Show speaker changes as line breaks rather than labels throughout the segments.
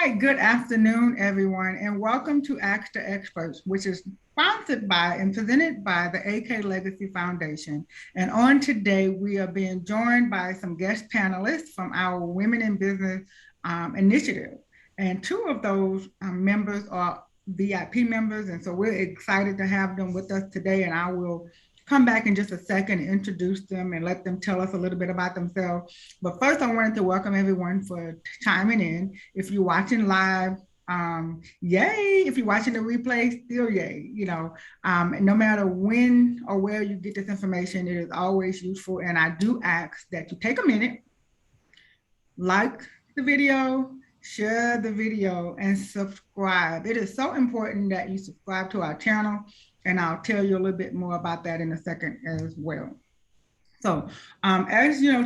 right, good afternoon, everyone, and welcome to Ask the Experts, which is sponsored by and presented by the AK Legacy Foundation. And on today, we are being joined by some guest panelists from our Women in Business initiative. And two of those members are VIP members, and so we're excited to have them with us today, and I will come back in just a second and introduce them and let them tell us a little bit about themselves. But first, I wanted to welcome everyone for chiming in. If you're watching live, yay. If you're watching the replay, still yay. And no matter when or where you get this information, it is always useful. And I do ask that you take a minute, like the video, share the video, and subscribe. It is so important that you subscribe to our channel, and I'll tell you a little bit more about that in a second as well. So as you know,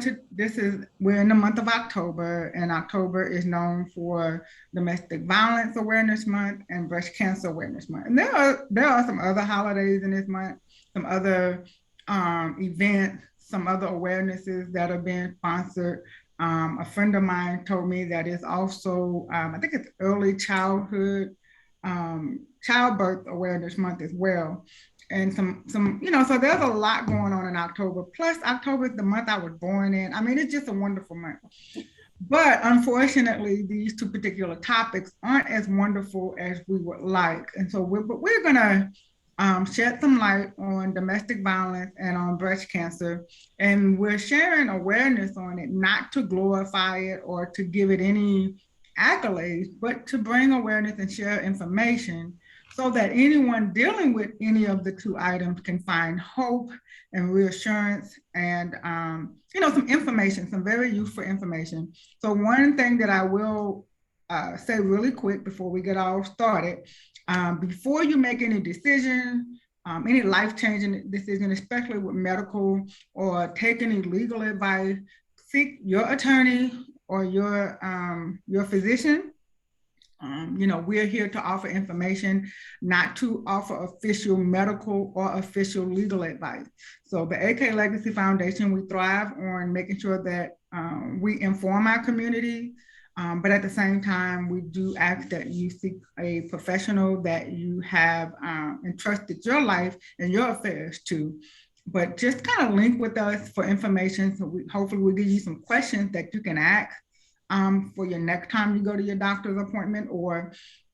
we're in the month of October, and October is known for Domestic Violence Awareness Month and Breast Cancer Awareness Month. And there are some other holidays in this month, some other events, some other awarenesses that are being sponsored. A friend of mine told me that it's also, I think it's Early Childhood Childbirth Awareness Month as well. And so there's a lot going on in October. Plus, October is the month I was born in. I mean, it's just a wonderful month. But unfortunately, these two particular topics aren't as wonderful as we would like. And so we're going to shed some light on domestic violence and on breast cancer. And we're sharing awareness on it, not to glorify it or to give it any accolades, but to bring awareness and share information so that anyone dealing with any of the two items can find hope and reassurance and, some information, some very useful information. So one thing that I will say really quick before we get all started, before you make any decision, any life-changing decision, especially with medical or take any legal advice, seek your attorney or your physician. We're here to offer information, not to offer official medical or official legal advice. So the AK Legacy Foundation, we thrive on making sure that we inform our community, but at the same time, we do ask that you seek a professional that you have entrusted your life and your affairs to. But just kind of link with us for information. So hopefully we'll give you some questions that you can ask for your next time you go to your doctor's appointment, or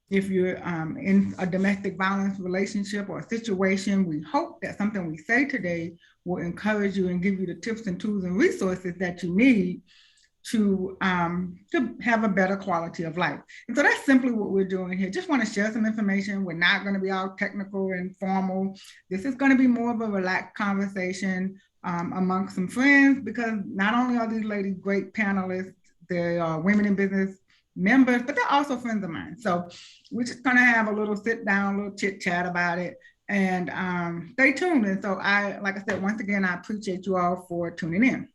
if you're in a domestic violence relationship or situation. We hope that something we say today will encourage you and give you the tips and tools and resources that you need to have a better quality of life. And so that's simply what we're doing here. Just want to share some information. We're not going to be all technical and formal. This is going to be more of a relaxed conversation amongst some friends, because not only are these ladies great panelists, they are Women in Business members, but they're also friends of mine. So we're just going to have a little sit down, a little chit chat about it, and stay tuned. And so like I said, once again, I appreciate you all for tuning in.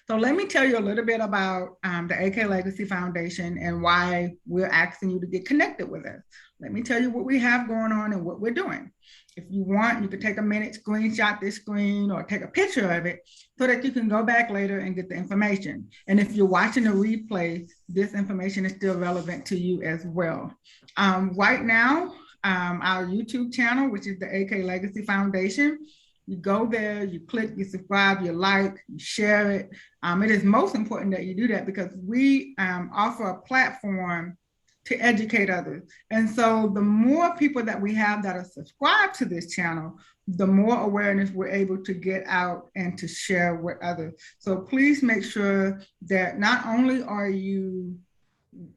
So let me tell you a little bit about the AK Legacy Foundation and why we're asking you to get connected with us. Let me tell you what we have going on and what we're doing. If you want, you can take a minute, screenshot this screen or take a picture of it so that you can go back later and get the information. And if you're watching the replay, this information is still relevant to you as well. Right now, our YouTube channel, which is the AK Legacy Foundation, you go there, you click, you subscribe, you like, you share it. It is most important that you do that because we offer a platform to educate others. And so the more people that we have that are subscribed to this channel, the more awareness we're able to get out and to share with others. So please make sure that not only are you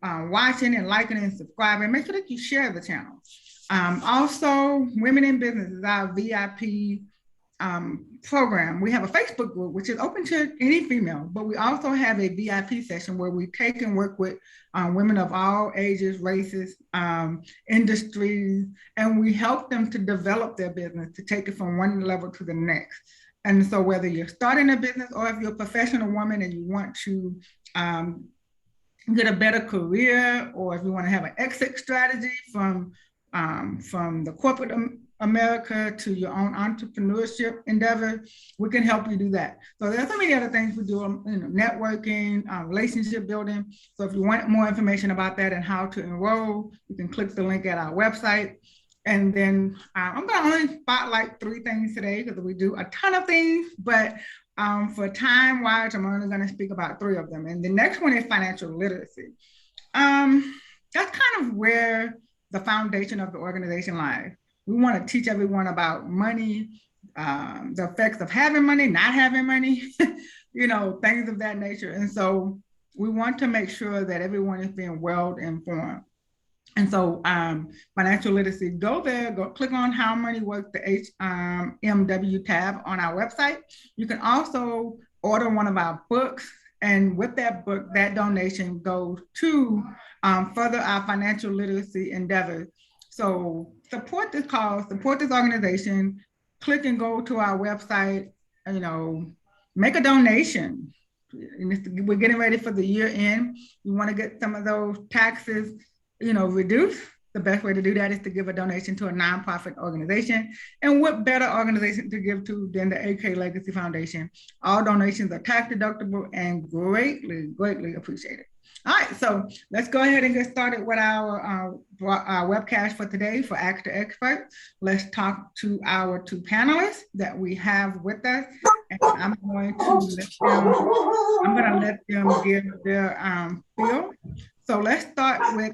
watching and liking and subscribing, make sure that you share the channel. Also, Women in Business is our VIP program. We have a Facebook group, which is open to any female, but we also have a VIP session where we take and work with women of all ages, races, industries, and we help them to develop their business, to take it from one level to the next. And so whether you're starting a business or if you're a professional woman and you want to get a better career, or if you want to have an exit strategy from the corporate America to your own entrepreneurship endeavor, we can help you do that. So there's so many other things we do, networking, relationship building. So if you want more information about that and how to enroll, you can click the link at our website. And then I'm going to only spotlight 3 things today because we do a ton of things, but for time wise, I'm only going to speak about 3 of them. And the next one is financial literacy. That's kind of where the foundation of the organization lies. We want to teach everyone about money, the effects of having money, not having money, things of that nature. And so we want to make sure that everyone is being well informed. And so financial literacy, go click on How Money Works, the HMW tab on our website. You can also order one of our books. And with that book, that donation goes to further our financial literacy endeavors. So support this cause, support this organization, click and go to our website, make a donation. We're getting ready for the year end. You want to get some of those taxes, reduced. The best way to do that is to give a donation to a nonprofit organization. And what better organization to give to than the AK Legacy Foundation? All donations are tax deductible and greatly, greatly appreciated. All right, so let's go ahead and get started with our webcast for today for Ask the Expert. Let's talk to our 2 panelists that we have with us. And I'm going to let them give their feel. So let's start with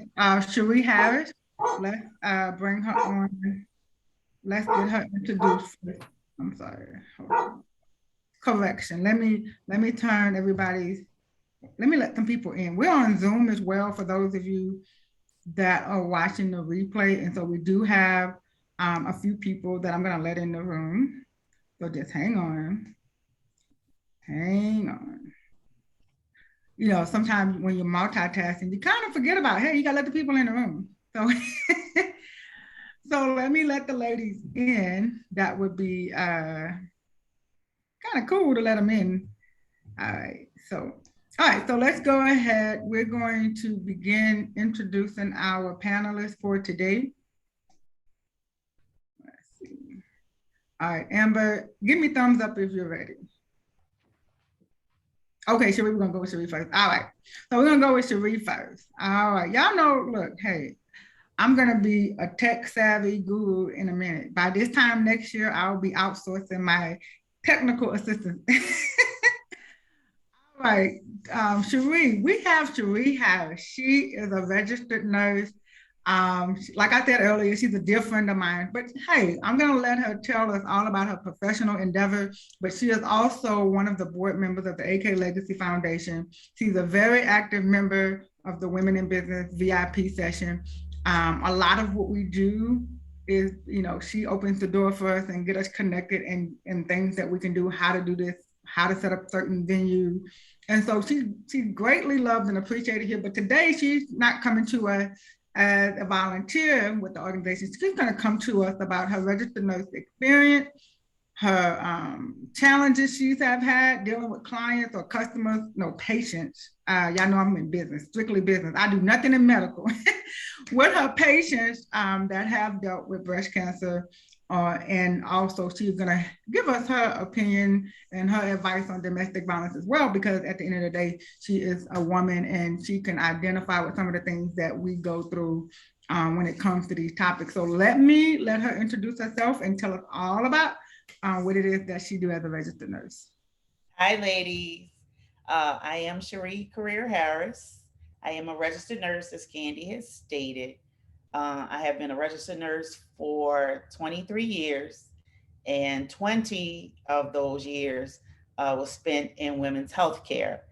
Cherie Harris. Let's bring her on. Let's get her introduced. I'm sorry. Hold on. Correction. Let me turn everybody's. Let me let some people in. We're on Zoom as well for those of you that are watching the replay. And so we do have a few people that I'm going to let in the room. So just hang on. Hang on. Sometimes when you're multitasking, you kind of forget about, hey, you got to let the people in the room. So let me let the ladies in. That would be kind of cool to let them in. All right, so let's go ahead. We're going to begin introducing our panelists for today. Let's see. All right, Amber, give me thumbs up if you're ready. Okay, Cherie, we're gonna go with Cherie first. All right, so we're gonna go with Cherie first. All right, y'all know, look, hey, I'm gonna be a tech savvy guru in a minute. By this time next year, I'll be outsourcing my technical assistant. All right, Cherie, we have Cherie Harris. She is a registered nurse. Like I said earlier, she's a dear friend of mine, but hey, I'm going to let her tell us all about her professional endeavor, but she is also one of the board members of the AK Legacy Foundation. She's a very active member of the Women-N-Business VIP session. A lot of what we do is, she opens the door for us and get us connected and things that we can do, how to do this, how to set up certain venues. And so she's greatly loved and appreciated here, but today she's not coming to us as a volunteer with the organization. She's going to come to us about her registered nurse experience, her challenges she's had dealing with clients or customers, patients. Y'all know I'm in business, strictly business. I do nothing in medical. With her patients that have dealt with breast cancer. And also she's going to give us her opinion and her advice on domestic violence as well, because at the end of the day, she is a woman and she can identify with some of the things that we go through when it comes to these topics. So let her introduce herself and tell us all about what it is that she do as a registered nurse.
Hi, ladies. I am Cherie Carrere-Harris. I am a registered nurse, as Candy has stated. I have been a registered nurse for 23 years, and 20 of those years was spent in women's health care.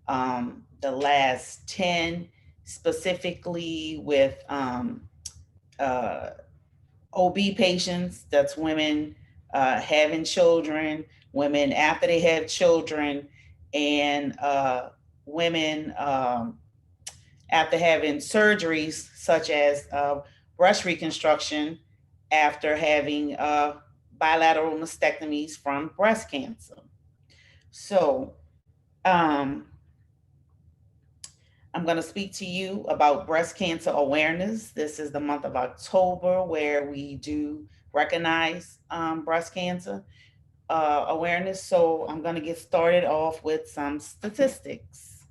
The last 10 specifically with OB patients, that's women having children, women after they have children, and women after having surgeries such as breast reconstruction after having bilateral mastectomies from breast cancer. So I'm going to speak to you about breast cancer awareness. This is the month of October where we do recognize breast cancer awareness. So I'm going to get started off with some statistics.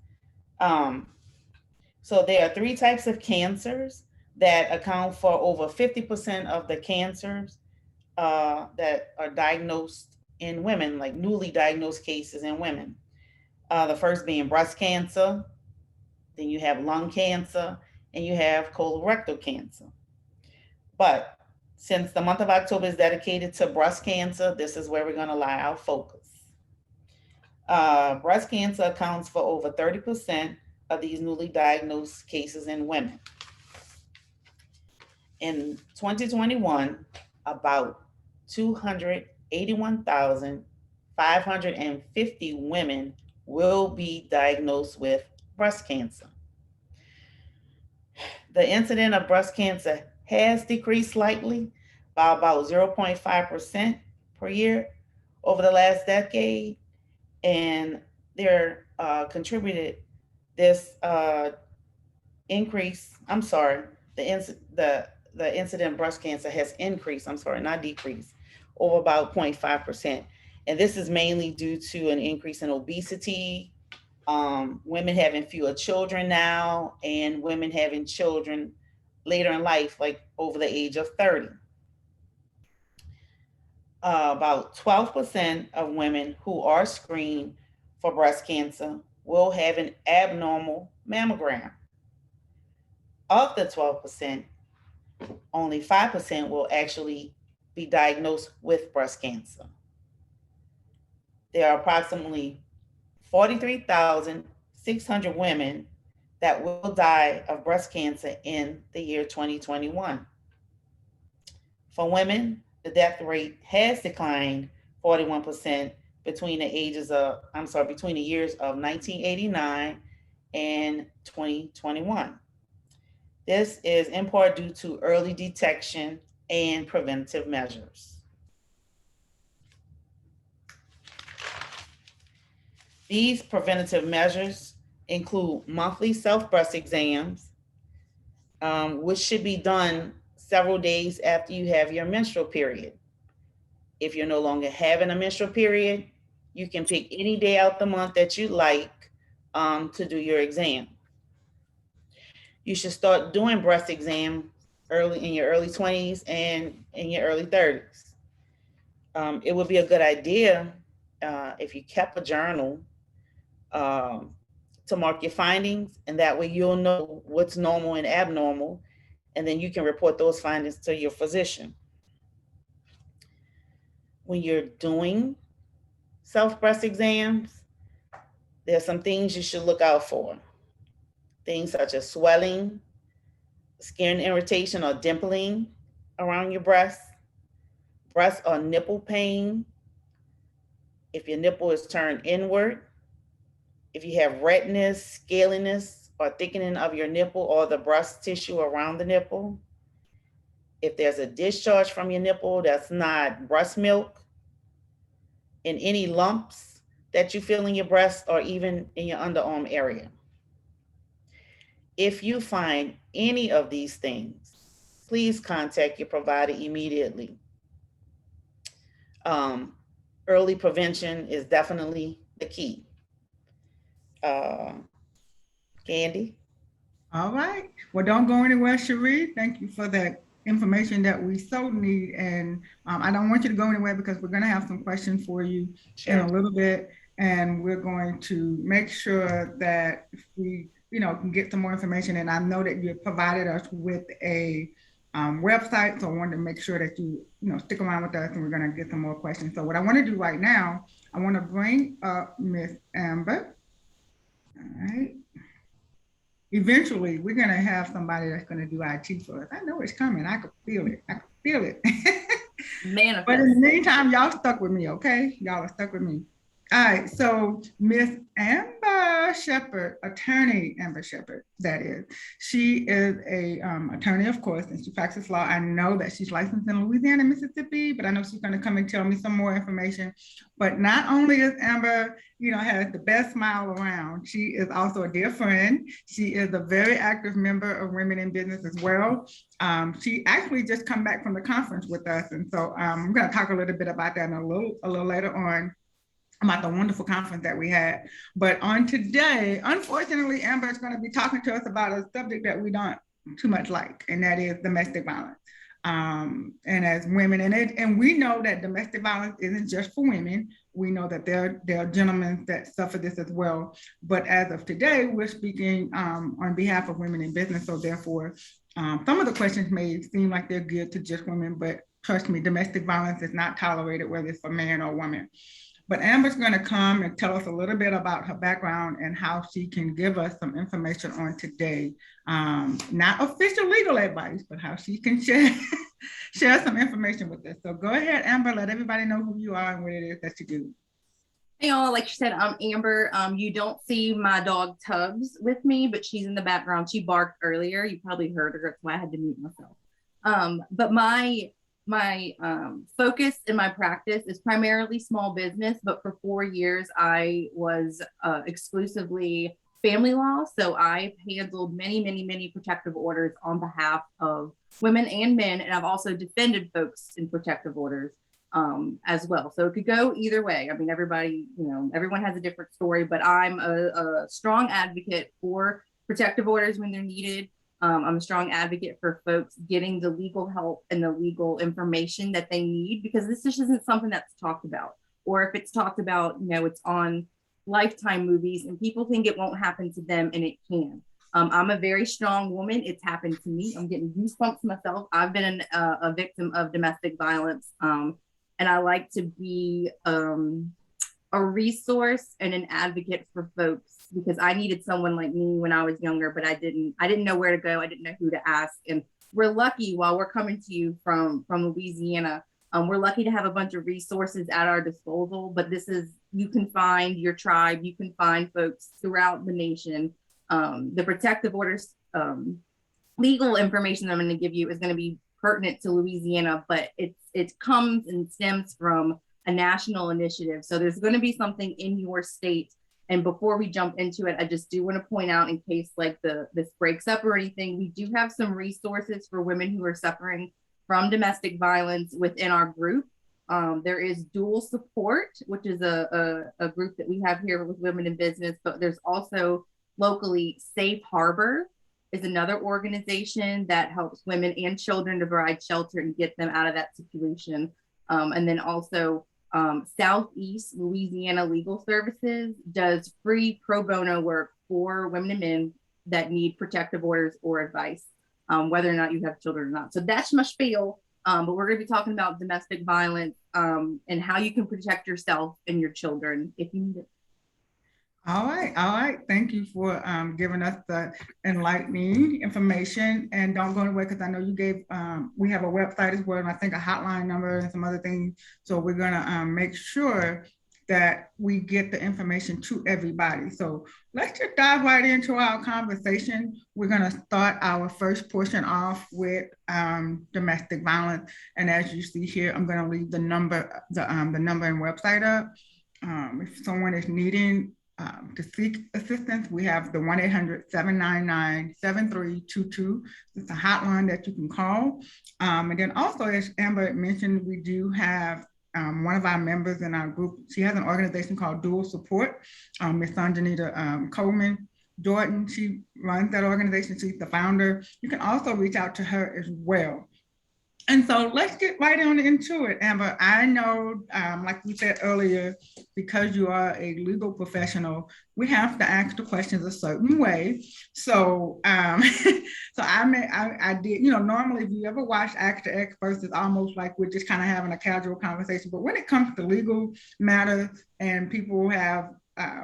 So there are three types of cancers that account for over 50% of the cancers that are diagnosed in women, like newly diagnosed cases in women. The first being breast cancer, then you have lung cancer, and you have colorectal cancer. But since the month of October is dedicated to breast cancer, this is where we're going to lie our focus. Breast cancer accounts for over 30% of these newly diagnosed cases in women. In 2021, about 281,550 women will be diagnosed with breast cancer. The incidence of breast cancer has decreased slightly by about 0.5% per year over the last decade, and they're contributed this increase. I'm sorry, the incident of breast cancer has increased. I'm sorry, not decreased, over about 0.5%, and this is mainly due to an increase in obesity, women having fewer children now, and women having children later in life, like over the age of 30. About 12% of women who are screened for breast cancer will have an abnormal mammogram. Of the 12%, only 5% will actually be diagnosed with breast cancer. There are approximately 43,600 women that will die of breast cancer in the year 2021. For women, the death rate has declined 41% between the years of 1989 and 2021. This is in part due to early detection and preventive measures. These preventative measures include monthly self-breast exams, which should be done several days after you have your menstrual period. If you're no longer having a menstrual period, you can pick any day out the month that you like to do your exam. You should start doing breast exam early in your early 20s and in your early 30s. It would be a good idea if you kept a journal to mark your findings, and that way you'll know what's normal and abnormal, and then you can report those findings to your physician. When you're doing self-breast exams, there's some things you should look out for. Things such as swelling, skin irritation or dimpling around your breast or nipple pain, if your nipple is turned inward, if you have redness, scaliness, or thickening of your nipple or the breast tissue around the nipple, if there's a discharge from your nipple that's not breast milk, and any lumps that you feel in your breast or even in your underarm area. If you find any of these things, please contact your provider immediately. Early prevention is definitely the key. Candy?
All right. Well, don't go anywhere, Cherie. Thank you for that information that we so need. And I don't want you to go anywhere because we're going to have some questions for you in a little bit. And we're going to make sure that we, can get some more information. And I know that you provided us with a website. So I wanted to make sure that you, stick around with us and we're going to get some more questions. So what I want to do right now, I want to bring up Miss Amber. All right. Eventually, we're going to have somebody that's going to do IT for us. I know it's coming. I could feel it.
Manifest.
But in the meantime, y'all stuck with me, okay? Y'all are stuck with me. All right, so Miss Amber Sheppard, attorney Amber Sheppard, that is, she is a attorney, of course, and she practices law. I know that she's licensed in Louisiana and Mississippi, but I know she's going to come and tell me some more information. But not only is Amber, has the best smile around, she is also a dear friend. She is a very active member of Women in Business as well. She actually just come back from the conference with us, and so I'm going to talk a little bit about that a little later on about the wonderful conference that we had. But on today, unfortunately, Amber is going to be talking to us about a subject that we don't too much like, and that is domestic violence. And as women, and we know that domestic violence isn't just for women. We know that there are gentlemen that suffer this as well. But as of today, we're speaking on behalf of women in business. So therefore, some of the questions may seem like they're good to just women, but trust me, domestic violence is not tolerated, whether it's for man or woman. But Amber's going to come and tell us a little bit about her background and how she can give us some information on today. Not official legal advice, but how she can share some information with us. So go ahead, Amber, let everybody know who you are and what it is that you do.
Hey y'all, like you said, I'm Amber. You don't see my dog Tubbs with me, but she's in the background. She barked earlier. You probably heard her. That's why I had to mute myself. But my focus in my practice is primarily small business, but for 4 years I was exclusively family law. So I've handled many protective orders on behalf of women and men, and I've also defended folks in protective orders as well. So it could go either way. I mean, everyone has a different story, but I'm a strong advocate for protective orders when they're needed. I'm a strong advocate for folks getting the legal help and the legal information that they need, because this just isn't something that's talked about. Or if it's talked about, it's on Lifetime movies and people think it won't happen to them, and it can. I'm a very strong woman. It's happened to me. I'm getting goosebumps myself. I've been a victim of domestic violence. And I like to be a resource and an advocate for folks, because I needed someone like me when I was younger, but I didn't know where to go. I didn't know who to ask. And we're lucky, while we're coming to you from Louisiana, we're lucky to have a bunch of resources at our disposal, but you can find your tribe, you can find folks throughout the nation. The protective orders, legal information I'm going to give you is going to be pertinent to Louisiana, but it comes and stems from a national initiative. So there's going to be something in your state. And before we jump into it, I just do want to point out, in case this breaks up or anything, we do have some resources for women who are suffering from domestic violence within our group. There is Dual Support, which is a group that we have here with Women in Business, but there's also locally Safe Harbor is another organization that helps women and children to provide shelter and get them out of that situation. And then also Southeast Louisiana Legal Services does free pro bono work for women and men that need protective orders or advice, whether or not you have children or not. So that's my spiel. But we're going to be talking about domestic violence and how you can protect yourself and your children if you need it.
All right. Thank you for giving us the enlightening information. And don't go away, because I know you gave, we have a website as well, and I think a hotline number and some other things. So we're gonna make sure that we get the information to everybody. So let's just dive right into our conversation. We're gonna start our first portion off with domestic violence. And as you see here, I'm gonna leave the number, the number and website up. If someone is needing to seek assistance, we have the 1-800-799-7322. It's a hotline that you can call. And then also, as Amber mentioned, we do have one of our members in our group. She has an organization called Dual Support. Ms. Sanjanita Coleman Jordan, she runs that organization. She's the founder. You can also reach out to her as well. And so let's get right on into it, Amber. I know, like we said earlier, because you are a legal professional, we have to ask the questions a certain way. So, so I did, normally if you ever watch Ask the Experts, it's almost like we're just kind of having a casual conversation. But when it comes to legal matters and people have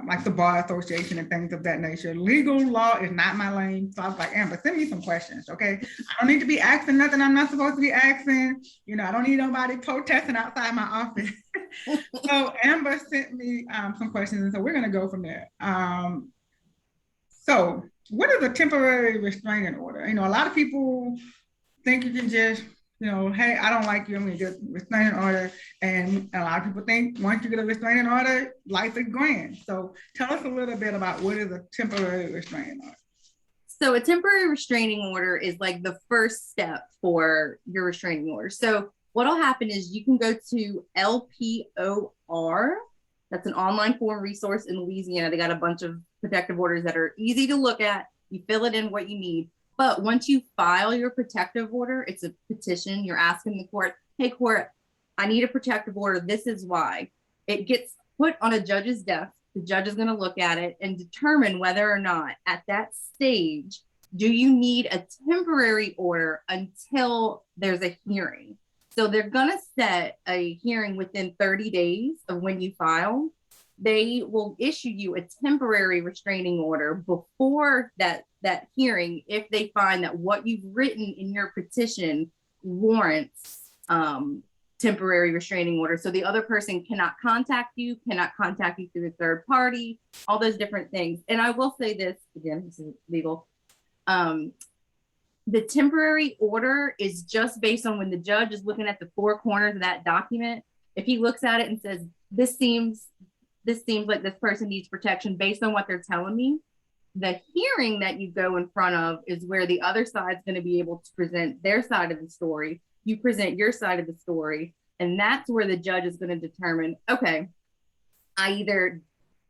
like the Bar Association and things of that nature. Legal law is not my lane. So I was like, Amber, send me some questions, okay? I don't need to be asking nothing I'm not supposed to be asking. You know, I don't need nobody protesting outside my office. So Amber sent me some questions, and so we're gonna go from there. So what is a temporary restraining order? You know, a lot of people think you can just, you know, hey, I don't like you, I'm gonna get a restraining order. And a lot of people think once you get a restraining order, life is grand. So tell us a little bit about what is a temporary restraining order.
So a temporary restraining order is like the first step for your restraining order. So what'll happen is you can go to LPOR. That's an online form resource in Louisiana. They got a bunch of protective orders that are easy to look at. You fill it in what you need. But once you file your protective order, it's a petition. You're asking the court, hey, court, I need a protective order. This is why. It gets put on a judge's desk. The judge is going to look at it and determine whether or not at that stage, do you need a temporary order until there's a hearing? So they're going to set a hearing within 30 days of when you file. They will issue you a temporary restraining order before that hearing if they find that what you've written in your petition warrants temporary restraining order. So the other person cannot contact you through a third party, all those different things. And I will say this, again, this is legal. The temporary order is just based on when the judge is looking at the four corners of that document. If he looks at it and says, this seems like this person needs protection based on what they're telling me, the hearing that you go in front of is where the other side's going to be able to present their side of the story. You present your side of the story, and that's where the judge is going to determine, okay, I either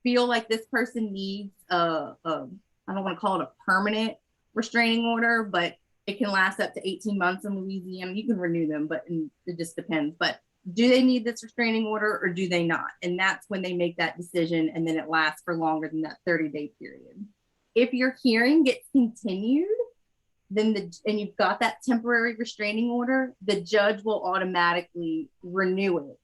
feel like this person needs I don't want to call it a permanent restraining order, but it can last up to 18 months in Louisiana. You can renew them, but it just depends. But do they need this restraining order or do they not? And that's when they make that decision, and then it lasts for longer than that 30-day period. If your hearing gets continued, then and you've got that temporary restraining order, the judge will automatically renew it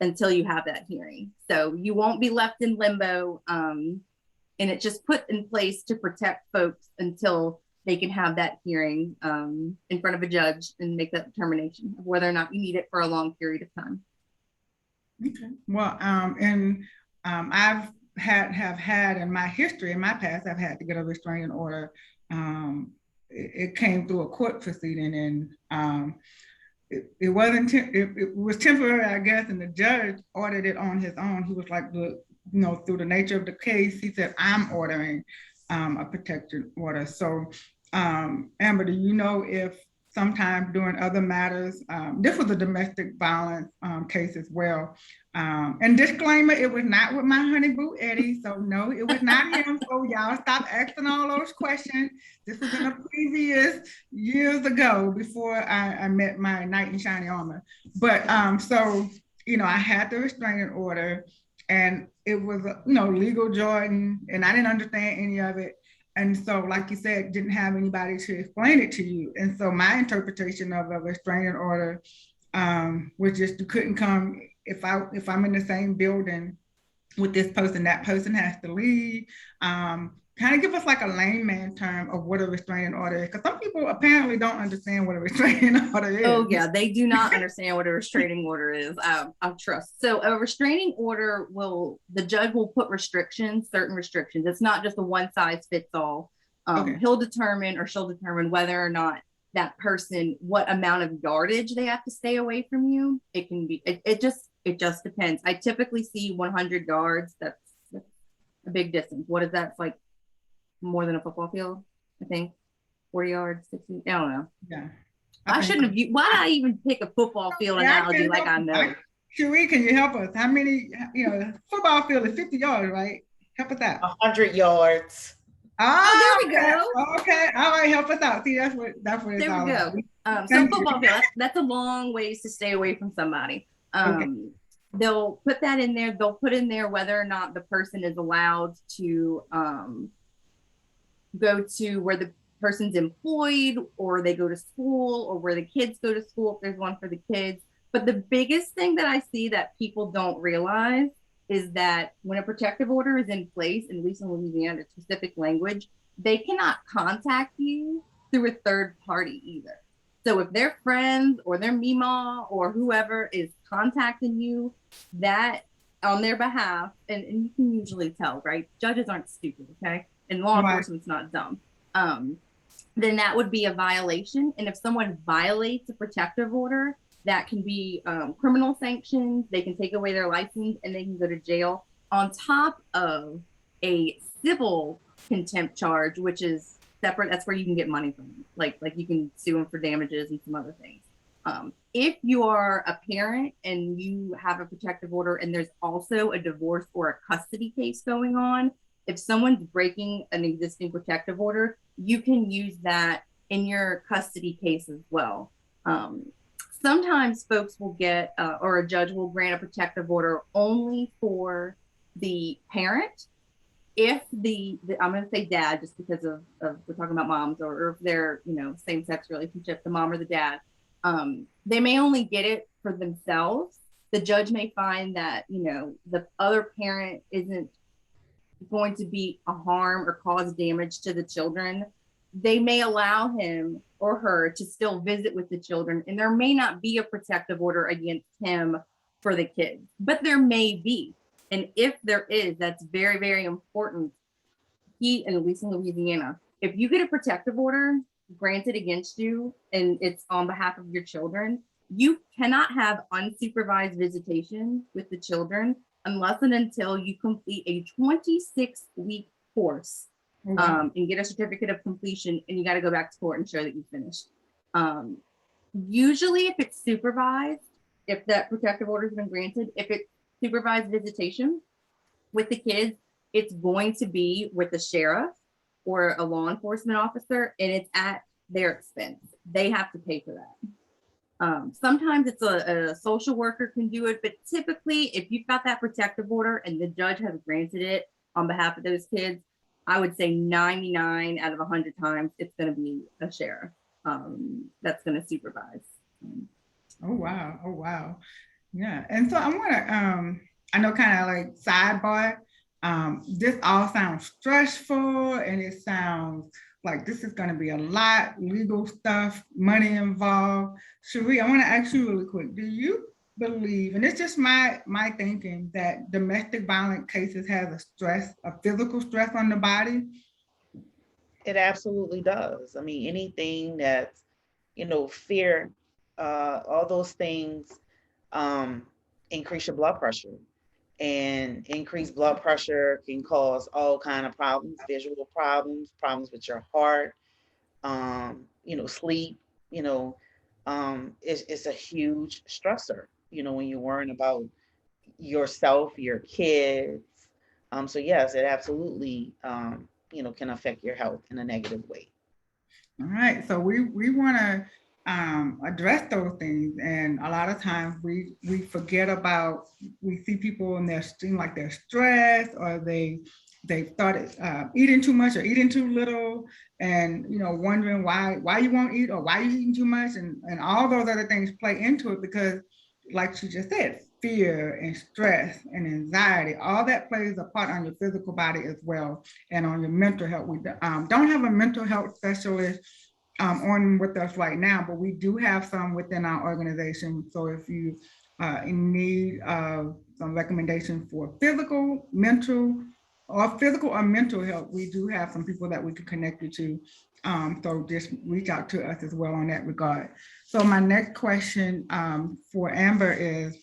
until you have that hearing. So you won't be left in limbo, and it's just put in place to protect folks until they can have that hearing in front of a judge and make that determination of whether or not you need it for a long period of time.
Okay. Well, I've had in my history, in my past, I've had to get a restraining order. It came through a court proceeding, and it was temporary, I guess, and the judge ordered it on his own. He was like, look, you know, through the nature of the case, he said, I'm ordering a protective order. So, Amber, do you know if sometime during other matters, this was a domestic violence case as well. And disclaimer, it was not with my honey boo Eddie. So no, it was not him. So y'all stop asking all those questions. This was in a previous years ago before I met my knight in shiny armor. But so, you know, I had the restraining order, and it was, you know, legal Jordan, and I didn't understand any of it. And so, like you said, didn't have anybody to explain it to you. And so my interpretation of a restraining order was just, you couldn't come, if I'm in the same building with this person, that person has to leave. Kind of give us like a layman term of what a restraining order is, because some people apparently don't understand what a restraining order is.
Oh yeah, they do not understand what a restraining order is. I trust. So a restraining order the judge will put restrictions, certain restrictions. It's not just a one size fits all. Okay. She'll determine whether or not that person, what amount of yardage they have to stay away from you. It can be, it just depends. I typically see 100 yards. That's a big distance. What is that? It's like more than a football field, I think. 40 yards, 60, I don't know.
Yeah.
I shouldn't have, why did I even pick a football field analogy like I know?
Cherie, can you help us? How many, you know, football field is 50 yards, right? Help us out.
100 yards.
Oh, there we go.
Okay, all right, help us out. See, that's what it's all about.
There we go. So football field, that's a long ways to stay away from somebody. Okay. They'll put that in there. They'll put in there whether or not the person is allowed to go to where the person's employed, or they go to school, or where the kids go to school if there's one for the kids. But the biggest thing that I see that people don't realize is that when a protective order is in place, and at least in Louisiana, specific language, they cannot contact you through a third party either. So if their friends or their Mima or whoever is contacting you, that on their behalf, and you can usually tell, right? Judges aren't stupid, okay? And law enforcement's not dumb. Then that would be a violation. And if someone violates a protective order, that can be criminal sanctions. They can take away their license and they can go to jail, on top of a civil contempt charge, which is separate. That's where you can get money from them. Like you can sue them for damages and some other things. If you are a parent and you have a protective order and there's also a divorce or a custody case going on, if someone's breaking an existing protective order, you can use that in your custody case as well. Sometimes folks will get, or a judge will grant a protective order only for the parent. If I'm going to say dad, just because of we're talking about moms, or if they're, same-sex relationship, the mom or the dad, they may only get it for themselves. The judge may find that, the other parent isn't going to be a harm or cause damage to the children. They may allow him or her to still visit with the children, and there may not be a protective order against him for the kids, but there may be. And if there is, that's very, very important. And at least in Louisiana, if you get a protective order granted against you and it's on behalf of your children, you cannot have unsupervised visitation with the children unless and until you complete a 26-week course. And get a certificate of completion, and you got to go back to court and show that you finished. Usually, if it's supervised, if that protective order has been granted, if it's supervised visitation with the kids, it's going to be with the sheriff or a law enforcement officer, and it's at their expense. They have to pay for that. Sometimes it's a social worker can do it, but typically, if you've got that protective order and the judge has granted it on behalf of those kids, I would say 99 out of 100 times it's going to be a sheriff that's going to supervise.
Oh wow. Yeah. And so I want to I know, kind of like sidebar, this all sounds stressful, and it sounds like this is going to be a lot, legal stuff, money involved. Cherie, I want to ask you really quick, do you believe, and it's just my thinking, that domestic violence cases have a physical stress on the body?
It absolutely does. I mean, anything that's, fear, all those things increase your blood pressure, and increased blood pressure can cause all kind of problems, visual problems with your heart, sleep, it's a huge stressor, when you're worrying about yourself, your kids. So yes, it absolutely, can affect your health in a negative way.
All right, so we want to address those things, and a lot of times we forget about, we see people and they seem like they're stressed, or they started eating too much or eating too little, and wondering why you won't eat, or why you're eating too much, and all those other things play into it, because like she just said, fear and stress and anxiety, all that plays a part on your physical body as well, and on your mental health. We don't have a mental health specialist on with us right now, but we do have some within our organization. So if you in need of some recommendations for physical or mental health, we do have some people that we can connect you to. So just reach out to us as well on that regard. So my next question for Amber is,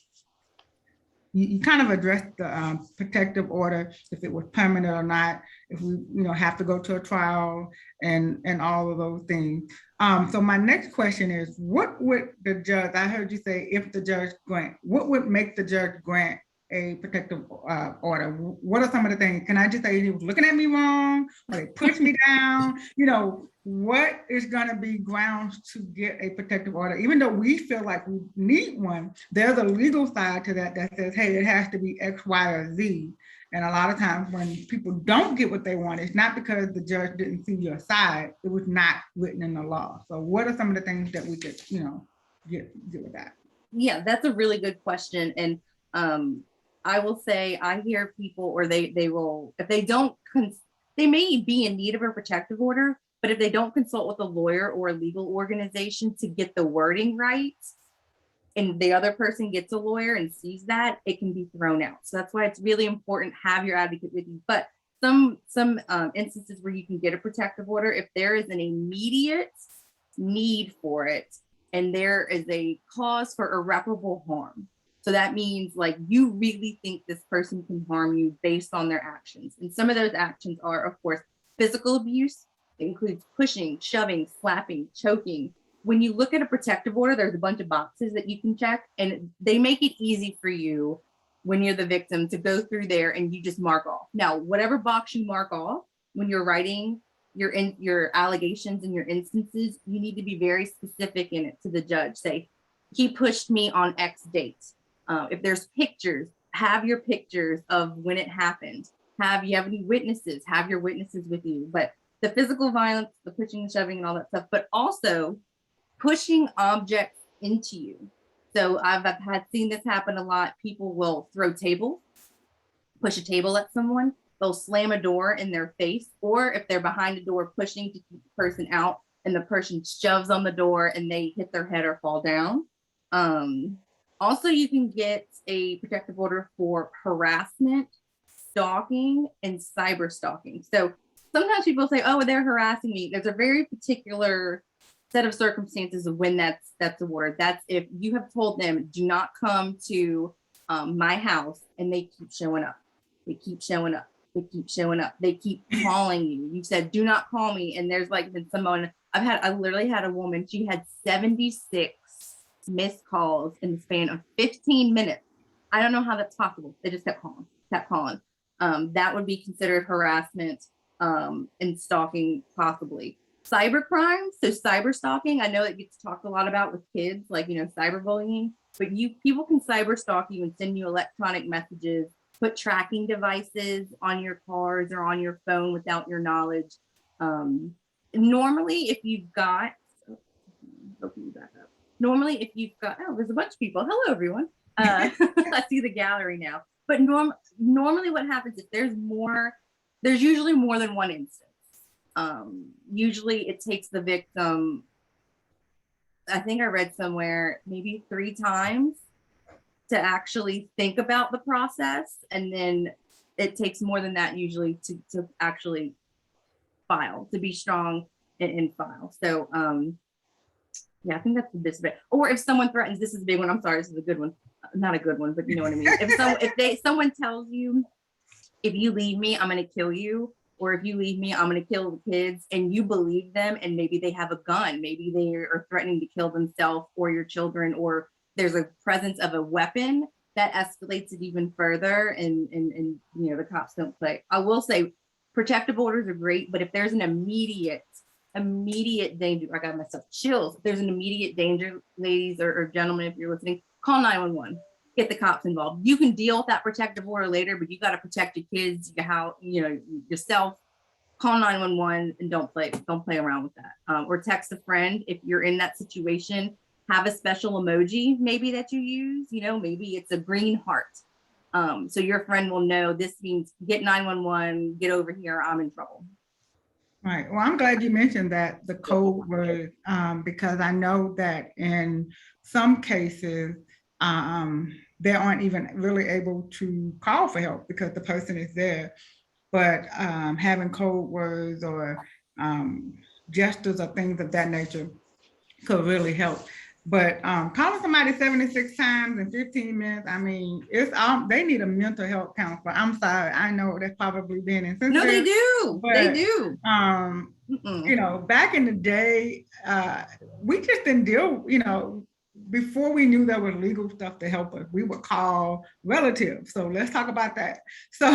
you kind of addressed the protective order, if it was permanent or not, if we have to go to a trial, and all of those things. So my next question is, what would the judge, I heard you say, if the judge grant, what would make the judge grant a protective order? What are some of the things? Can I just say he was looking at me wrong, or they pushed me down? What is going to be grounds to get a protective order? Even though we feel like we need one, there's a legal side to that says, hey, it has to be X, Y, or Z. And a lot of times when people don't get what they want, it's not because the judge didn't see your side, it was not written in the law. So what are some of the things that we could, get with that?
Yeah, that's a really good question. And I will say I hear people, or they will, if they don't, they may be in need of a protective order, but if they don't consult with a lawyer or a legal organization to get the wording right, and the other person gets a lawyer and sees that, it can be thrown out. So that's why it's really important to have your advocate with you. But some instances where you can get a protective order, if there is an immediate need for it and there is a cause for irreparable harm. So that means like you really think this person can harm you based on their actions. And some of those actions are, of course, physical abuse. It includes pushing, shoving, slapping, choking. When you look at a protective order, there's a bunch of boxes that you can check, and they make it easy for you when you're the victim to go through there and you just mark off. Now, whatever box you mark off when you're writing your allegations and your instances, you need to be very specific in it to the judge. Say, he pushed me on X date. If there's pictures, have your pictures of when it happened. Have you have any witnesses? Have your witnesses with you. But the physical violence, the pushing, the shoving, and all that stuff, but also pushing objects into you. So I've had seen this happen a lot. People will throw tables, push a table at someone. They'll slam a door in their face, or if they're behind a door pushing to keep the person out and the person shoves on the door and they hit their head or fall down. Also, you can get a protective order for harassment, stalking, and cyber stalking. So sometimes people say, oh, they're harassing me. There's a very particular set of circumstances of when that's awarded. That's if you have told them, do not come to my house, and they keep showing up. They keep showing up. They keep showing up. They keep calling you. You said, do not call me. And there's like been someone, I literally had a woman, she had 76 missed calls in the span of 15 minutes. I don't know how that's possible. They just kept calling. That would be considered harassment and stalking possibly. Cyber crimes, so cyber stalking, I know it gets talked a lot about with kids, like, you know, cyberbullying, but people can cyber stalk you and send you electronic messages, put tracking devices on your cars or on your phone without your knowledge. Normally, if you've got, oh, there's a bunch of people. Hello, everyone. I see the gallery now. But normally what happens if there's usually more than one instance. Usually it takes the victim, I think I read somewhere, maybe 3 times to actually think about the process. And then it takes more than that usually to actually file, to be strong and file. So yeah, I think that's this bit. Or if someone threatens, this is a big one. I'm sorry, this is a good one. Not a good one, but you know what I mean. If someone tells you, if you leave me, I'm gonna kill you, or if you leave me, I'm gonna kill the kids, and you believe them, and maybe they have a gun, maybe they are threatening to kill themselves or your children, or there's a presence of a weapon, that escalates it even further, and you know, the cops don't play. I will say protective orders are great, but if there's an immediate danger, I got myself chills. If there's an immediate danger, ladies or gentlemen, if you're listening, call 911. Get the cops involved. You can deal with that protective order later, but you got to protect your kids, yourself. Call 911 and don't play around with that. Or text a friend if you're in that situation. Have a special emoji maybe that you use. You know, maybe it's a green heart. So your friend will know this means get 911. Get over here. I'm in trouble.
Right. Well, I'm glad you mentioned that, the code word, because I know that in some cases, they aren't even really able to call for help because the person is there. But having code words or gestures or things of that nature could really help. But calling somebody 76 times in 15 minutes, I mean, they need a mental health counselor. I'm sorry, I know that's probably being insensitive.
No, they do.
But,
they do.
You know, back in the day, we just didn't deal, you know, before we knew there was legal stuff to help us, we would call relatives. So let's talk about that. So,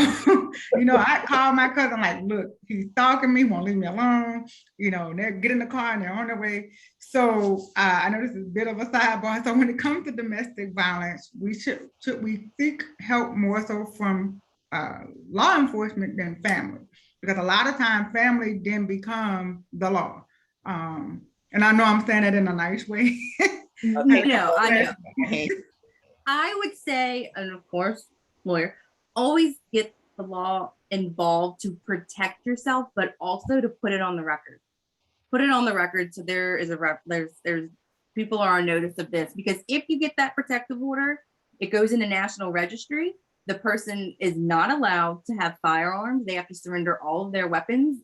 you know, I called my cousin, like, look, he's stalking me, won't leave me alone. You know, they get in the car and they're on their way. So I know this is a bit of a sidebar. So when it comes to domestic violence, we should we seek help more so from law enforcement than family, because a lot of times family then become the law. And I know I'm saying that in a nice way.
Okay. I know. I would say, and of course, lawyer, always get the law involved to protect yourself, but also to put it on the record. Put it on the record so there is there's people are on notice of this, because if you get that protective order, it goes in the National Registry. The person is not allowed to have firearms. They have to surrender all of their weapons.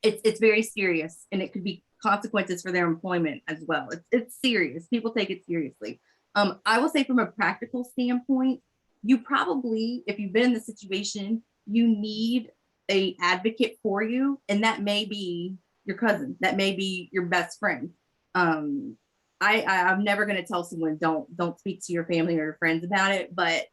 It's very serious, and it could be consequences for their employment as well. It's serious. People take it seriously. I will say from a practical standpoint, you probably, if you've been in the situation, you need a advocate for you, and that may be your cousin, that may be your best friend. I'm never going to tell someone don't speak to your family or your friends about it, but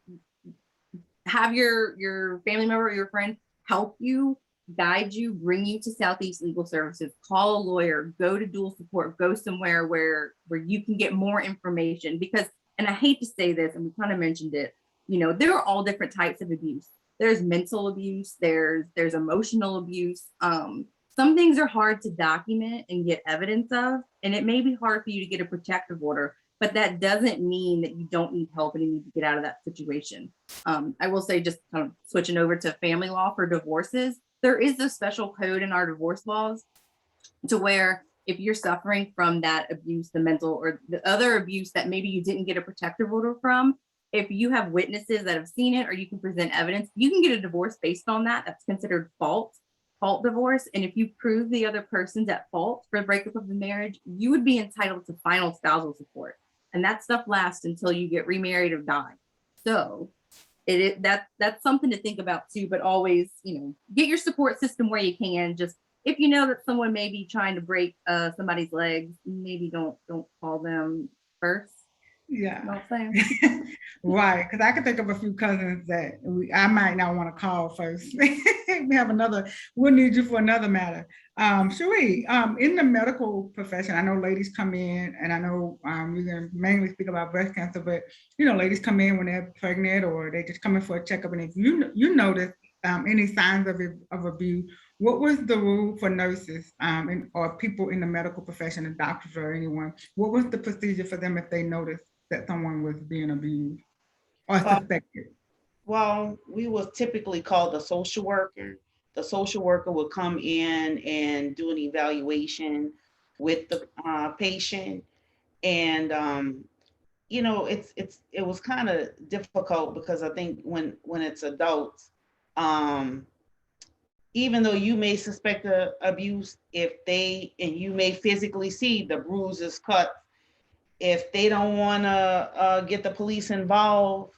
have your family member or your friend help you, guide you, bring you to Southeast Legal Services, call a lawyer, go to dual support, go somewhere where you can get more information. Because, and I hate to say this, and we kind of mentioned it, there are all different types of abuse. There's mental abuse, there's emotional abuse. Some things are hard to document and get evidence of, and it may be hard for you to get a protective order, but that doesn't mean that you don't need help and you need to get out of that situation. I will say, just kind of switching over to family law for divorces, there is a special code in our divorce laws to where if you're suffering from that abuse, the mental or the other abuse that maybe you didn't get a protective order from, if you have witnesses that have seen it or you can present evidence, you can get a divorce based on that. That's considered fault divorce. And if you prove the other person's at fault for the breakup of the marriage, you would be entitled to final spousal support. And that stuff lasts until you get remarried or die. So that's something to think about too, but always, get your support system where you can. Just if you know that someone may be trying to break somebody's legs, maybe don't call them first.
Yeah.
You know what I'm saying?
Right. Because I can think of a few cousins that I might not want to call first. We'll need you for another matter. Cherie, in the medical profession, I know ladies come in, and I know you're going to mainly speak about breast cancer, but ladies come in when they're pregnant or they just come in for a checkup, and if you notice any signs of abuse, what was the rule for nurses or people in the medical profession, and doctors or anyone? What was the procedure for them if they noticed that someone was being abused or suspected?
Well, we will typically call the social worker. The social worker will come in and do an evaluation with the patient. And, it was kind of difficult because I think when it's adults, even though you may suspect abuse, and you may physically see the bruises, cut, if they don't want to get the police involved,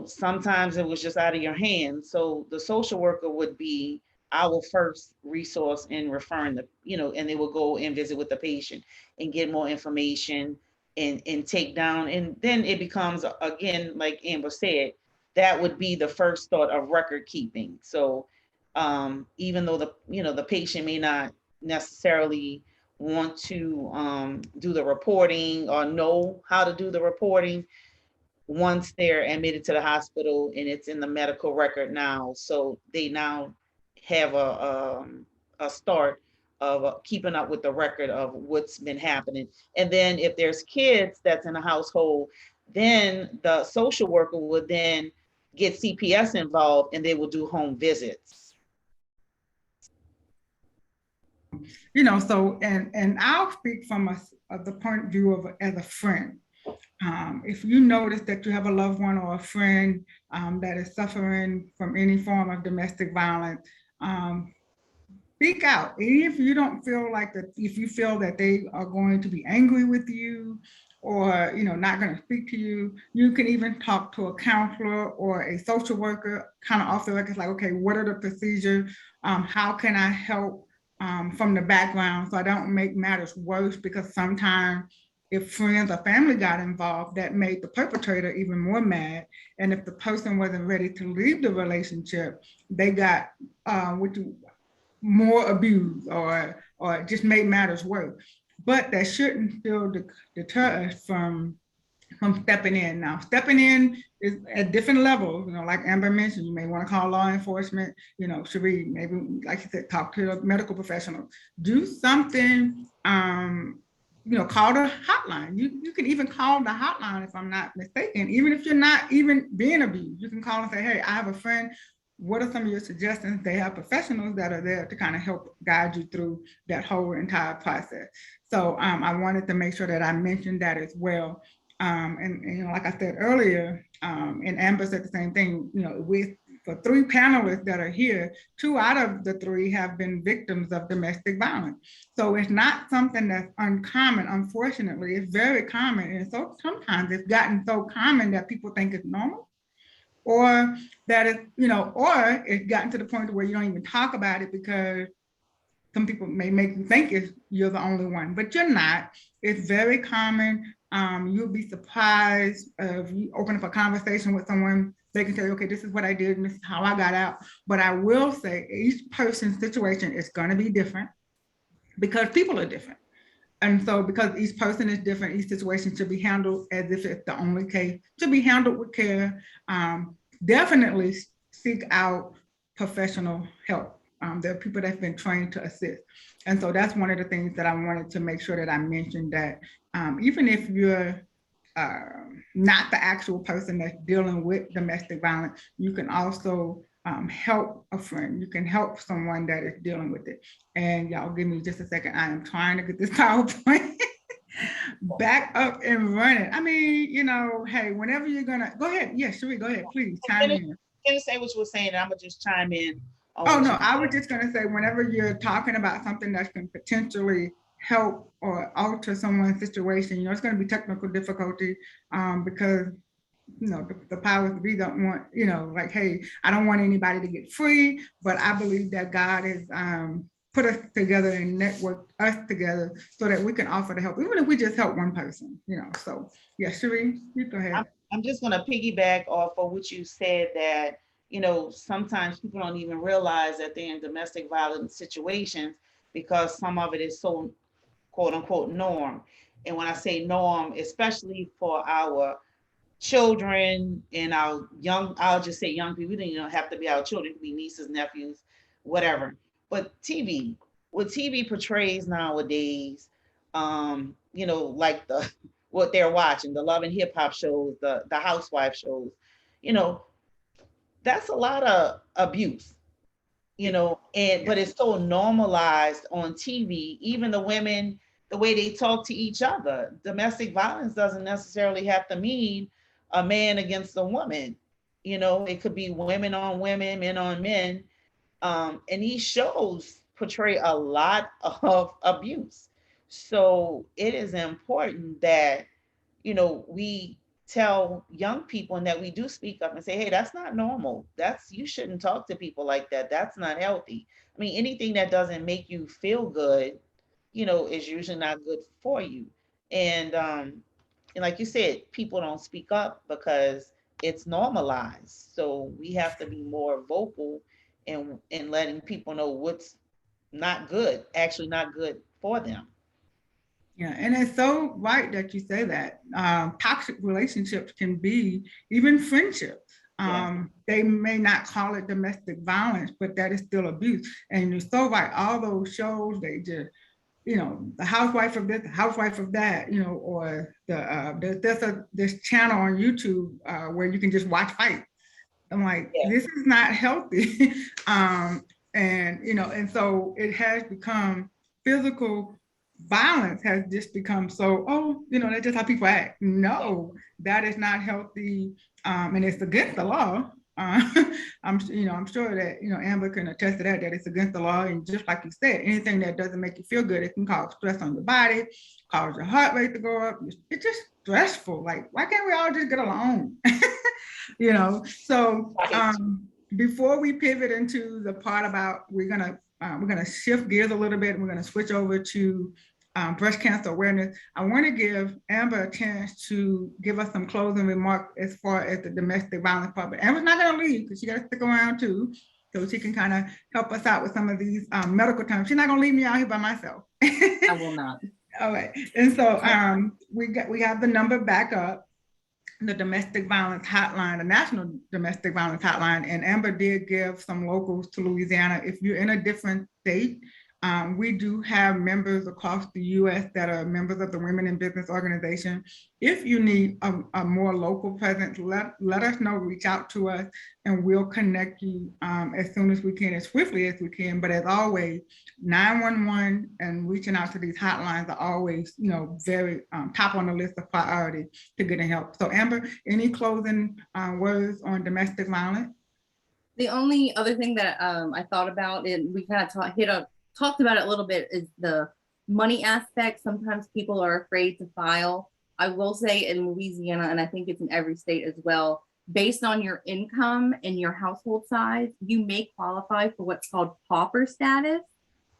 sometimes it was just out of your hands. So the social worker would be our first resource in referring and they will go and visit with the patient and get more information and take down. And then it becomes, again, like Amber said, that would be the first thought of record keeping. So even though the patient may not necessarily want to do the reporting or know how to do the reporting, once they're admitted to the hospital and it's in the medical record now, so they now have a start of keeping up with the record of what's been happening. And then if there's kids that's in a household, then the social worker would then get CPS involved and they will do home visits.
So, and I'll speak from the point of view of as a friend. If you notice that you have a loved one or a friend that is suffering from any form of domestic violence, speak out. Even if you don't feel like that, if you feel that they are going to be angry with you or not going to speak to you, you can even talk to a counselor or a social worker kind of off the record, like, okay, what are the procedures? How can I help from the background so I don't make matters worse? Because sometimes if friends or family got involved, that made the perpetrator even more mad. And if the person wasn't ready to leave the relationship, they got more abused or just made matters worse. But that shouldn't still deter us from stepping in. Now, stepping in is at different levels. Like Amber mentioned, you may want to call law enforcement. Cherie, maybe, like you said, talk to a medical professional. Do something call the hotline. You can even call the hotline if I'm not mistaken. Even if you're not even being abused, you can call and say, hey, I have a friend. What are some of your suggestions? They have professionals that are there to kind of help guide you through that whole entire process. So I wanted to make sure that I mentioned that as well. And like I said earlier, and Amber said the same thing, for 3 panelists that are here, 2 out of the 3 have been victims of domestic violence. So it's not something that's uncommon, unfortunately. It's very common. And so sometimes it's gotten so common that people think it's normal, or that it's, or it's gotten to the point where you don't even talk about it because some people may make you think you're the only one, but you're not. It's very common. You'll be surprised if you open up a conversation with someone. They can tell you, okay, this is what I did and this is how I got out. But I will say each person's situation is going to be different because people are different. And so because each person is different, each situation should be handled as if it's the only case, should be handled with care. Definitely seek out professional help. There are people that's been trained to assist. And so that's one of the things that I wanted to make sure that I mentioned, that even if you're not the actual person that's dealing with domestic violence, you can also help a friend. You can help someone that is dealing with it. And y'all give me just a second. I am trying to get this PowerPoint back up and running. I mean, hey, whenever you're gonna, go ahead. Yeah, Cherie, go ahead, please chime in.
Can say what you were saying, and I'm gonna just chime in.
Oh no, I was just gonna say, whenever you're talking about something that can potentially help or alter someone's situation, it's going to be technical difficulty because the powers that be don't want, like, hey, I don't want anybody to get free, but I believe that God has put us together and networked us together so that we can offer the help, even if we just help one person, So yeah, Cherie, you go ahead.
I'm just going to piggyback off of what you said, that sometimes people don't even realize that they're in domestic violence situations because some of it is so quote unquote norm. And when I say norm, especially for our children and our I'll just say young people, it don't have to be our children, it could be nieces, nephews, whatever. But what TV portrays nowadays, like what they're watching, the love and hip hop shows, the housewife shows, that's a lot of abuse, but it's so normalized on TV. Even the women, the way they talk to each other. Domestic violence doesn't necessarily have to mean a man against a woman. It could be women on women, men on men. And these shows portray a lot of abuse. So it is important that, we tell young people and that we do speak up and say, hey, that's not normal. You shouldn't talk to people like that. That's not healthy. I mean, anything that doesn't make you feel good, is usually not good for you. And like you said, people don't speak up because it's normalized. So we have to be more vocal in letting people know what's not good, actually not good for them.
Yeah, and it's so right that you say that. Toxic relationships can be even friendships. They may not call it domestic violence, but that is still abuse. And you're so right, all those shows, they just, the housewife of this, the housewife of that, or there's this channel on YouTube where you can just watch fights. I'm like, this is not healthy. And so it has become physical violence has just become so, that's just how people act. No, that is not healthy. And it's against the law. I'm sure that, Amber can attest to that it's against the law. And just like you said, anything that doesn't make you feel good, it can cause stress on your body, cause your heart rate to go up. It's just stressful. Like, why can't we all just get along? So before we pivot into the part about, we're gonna shift gears a little bit and we're gonna switch over to breast cancer awareness. I want to give Amber a chance to give us some closing remarks as far as the domestic violence part. But Amber's not going to leave because she got to stick around too, so she can kind of help us out with some of these medical terms. She's not going to leave me out here by myself.
I will not.
All right. And so we have the number back up, the domestic violence hotline, the national domestic violence hotline. And Amber did give some locals to Louisiana. If you're in a different state, We do have members across the U.S. that are members of the Women in Business organization. If you need a more local presence, let us know, reach out to us, and we'll connect you as soon as we can, as swiftly as we can. But as always, 911 and reaching out to these hotlines are always, very top on the list of priority to getting help. So Amber, any closing words on domestic violence?
The only other thing that I thought about, and we kind of talked about it a little bit, is the money aspect. Sometimes people are afraid to file. I will say in Louisiana, and I think it's in every state as well, based on your income and your household size, you may qualify for what's called pauper status.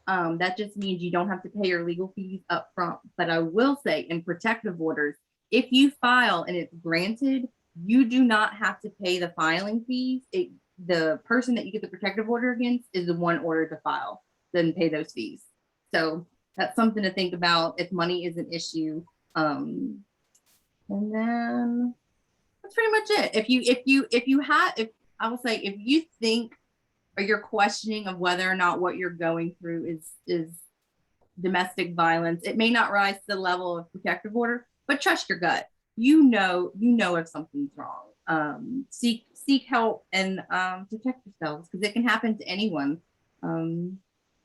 That just means you don't have to pay your legal fees up front. But I will say in protective orders, if you file and it's granted, you do not have to pay the filing fees. The person that you get the protective order against is the one ordered to file, then pay those fees. So that's something to think about if money is an issue. And then that's pretty much it. I will say, if you think or you're questioning of whether or not what you're going through is domestic violence, it may not rise to the level of protective order, but trust your gut. You know if something's wrong. Seek help and protect yourselves, because it can happen to anyone.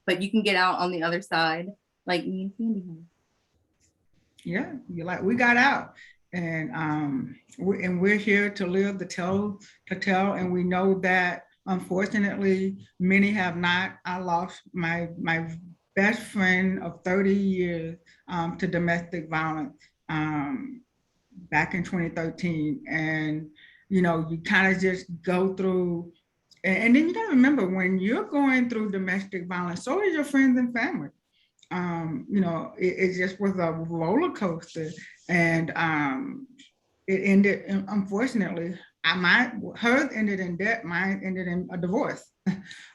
But you can get out on the other side, like me and Sandy have.
Yeah, we got out, and we're here to live to tell, and we know that unfortunately many have not. I lost my best friend of 30 years to domestic violence back in 2013, and you kind of just go through. And then you gotta remember, when you're going through domestic violence, so is your friends and family. It just was a roller coaster, and it ended, unfortunately, hers ended in death, mine ended in a divorce.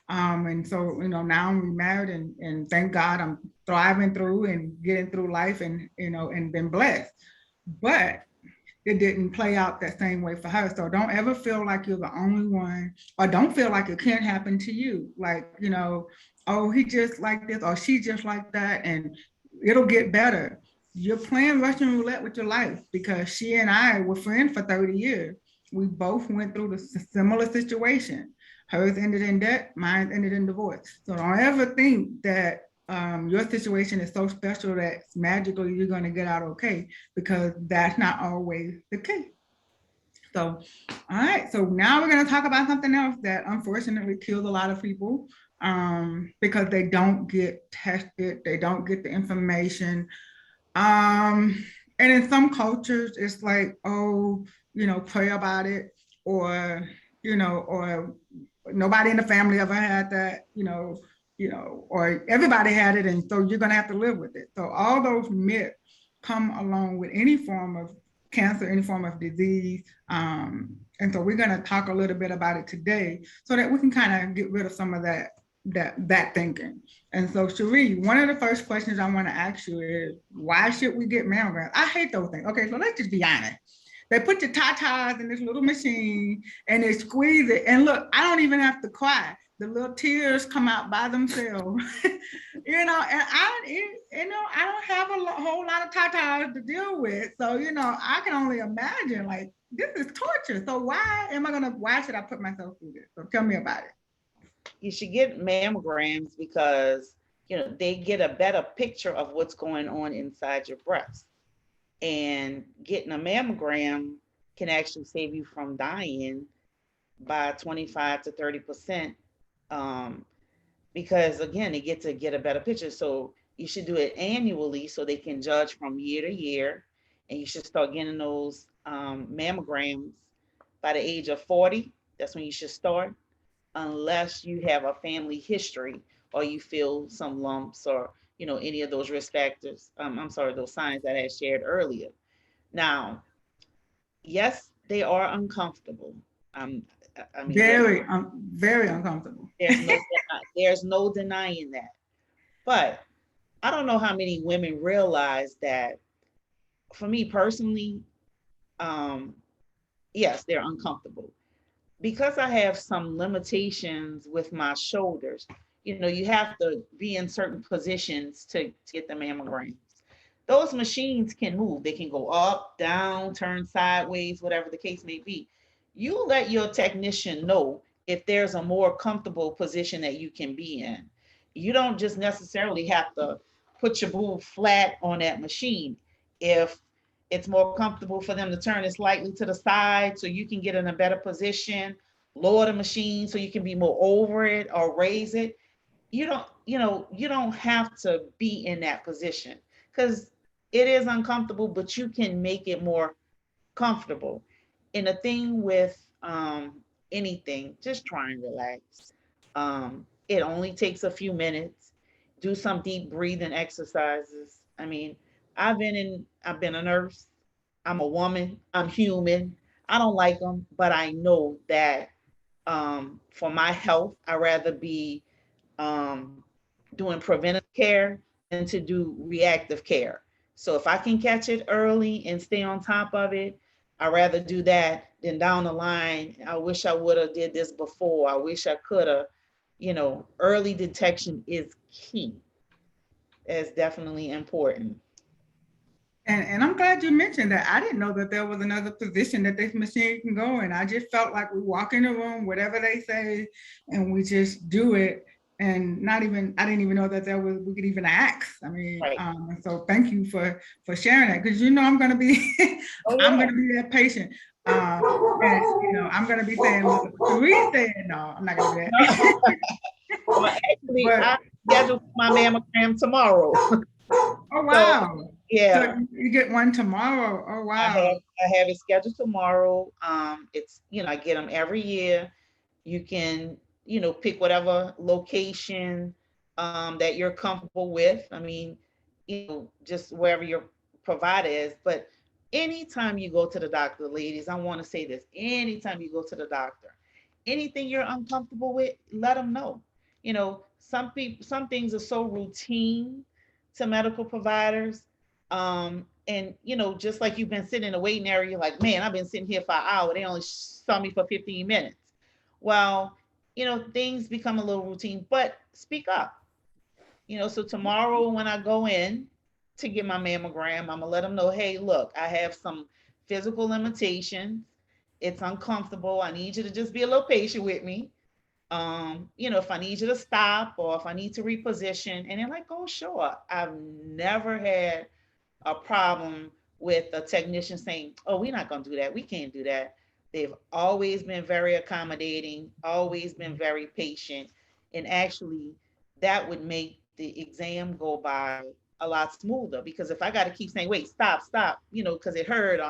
And so, now I'm remarried, and thank God I'm thriving through and getting through life, and, and been blessed. But it didn't play out that same way for her. So don't ever feel like you're the only one, or don't feel like it can't happen to you. Like, oh, he just like this, or she just like that, and it'll get better. You're playing Russian roulette with your life, because she and I were friends for 30 years. We both went through the similar situation. Hers ended in debt, mine ended in divorce. So don't ever think that your situation is so special that magically you're going to get out okay, because that's not always the case. So, all right. So now we're going to talk about something else that unfortunately kills a lot of people because they don't get tested, they don't get the information. And in some cultures, it's like, oh, pray about it, or nobody in the family ever had that, or everybody had it, and so you're going to have to live with it. So all those myths come along with any form of cancer, any form of disease. And so we're going to talk a little bit about it today, so that we can kind of get rid of some of that thinking. And so, Cherie, one of the first questions I want to ask you is, why should we get mammograms? I hate those things. Okay, so let's just be honest. They put your tatas in this little machine and they squeeze it. And look, I don't even have to cry. The little tears come out by themselves, and I don't have a whole lot of tatas to deal with. So, I can only imagine, like, this is torture. So why should I put myself through this? So tell me about it.
You should get mammograms because, they get a better picture of what's going on inside your breast. And getting a mammogram can actually save you from dying by 25 to 30%. Because again, they get to get a better picture. So you should do it annually so they can judge from year to year. And you should start getting those mammograms by the age of 40. That's when you should start, unless you have a family history or you feel some lumps or, any of those risk factors. Those signs that I had shared earlier. Now, yes, they are uncomfortable.
Very uncomfortable.
There's no denying that. But I don't know how many women realize that. For me personally, yes, they're uncomfortable because I have some limitations with my shoulders. you have to be in certain positions to get the mammograms. Those machines can move. They can go up, down, turn sideways, whatever the case may be. You let your technician know if there's a more comfortable position that you can be in. You don't just necessarily have to put your boob flat on that machine. If it's more comfortable for them to turn it slightly to the side so you can get in a better position, lower the machine so you can be more over it or raise it. You don't have to be in that position because it is uncomfortable, but you can make it more comfortable. And the thing with anything, just try and relax. It only takes a few minutes. Do some deep breathing exercises. I mean, I've been a nurse. I'm a woman. I'm human. I don't like them, but I know that for my health, I'd rather be um, doing preventive care than to do reactive care. So if I can catch it early and stay on top of it, I'd rather do that than down the line. I wish I would have did this before. I wish I could have. Early detection is key. It's definitely important.
And I'm glad you mentioned that. I didn't know that there was another position that this machine can go in. I just felt like we walk in the room, whatever they say, and we just do it. And I didn't even know that we could even ask. I mean,
Right.
So thank you for sharing that, because I'm going to be, I'm going to be that patient. And I'm going to be saying, look, Cherie said, no, I'm not going to do that.
Well, actually, I scheduled my mammogram tomorrow.
Oh, wow.
So, yeah.
So you get one tomorrow. Oh, wow.
I have it scheduled tomorrow. It's, I get them every year. You can, pick whatever location that you're comfortable with. I mean, just wherever your provider is. But anytime you go to the doctor, ladies, I want to say this. Anytime you go to the doctor, anything you're uncomfortable with, let them know. Some things are so routine to medical providers. And just like you've been sitting in a waiting area, you're like, man, I've been sitting here for an hour. They only saw me for 15 minutes. Well, things become a little routine, but speak up. So tomorrow when I go in to get my mammogram, I'm gonna let them know, hey, look, I have some physical limitations. It's uncomfortable. I need you to just be a little patient with me. If I need you to stop or if I need to reposition, and they're like, oh, sure. I've never had a problem with a technician saying, oh, we're not going to do that. We can't do that. They've always been very accommodating, always been very patient. And actually, that would make the exam go by a lot smoother, because if I got to keep saying, wait, stop, because it hurt,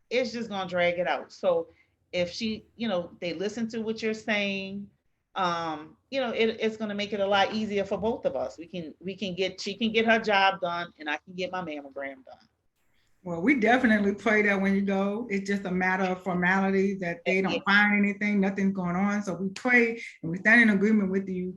it's just going to drag it out. So if they listen to what you're saying, it's going to make it a lot easier for both of us. She can get her job done and I can get my mammogram done.
Well, we definitely pray that when you go, it's just a matter of formality, that they don't find anything, nothing's going on. So we pray and we stand in agreement with you.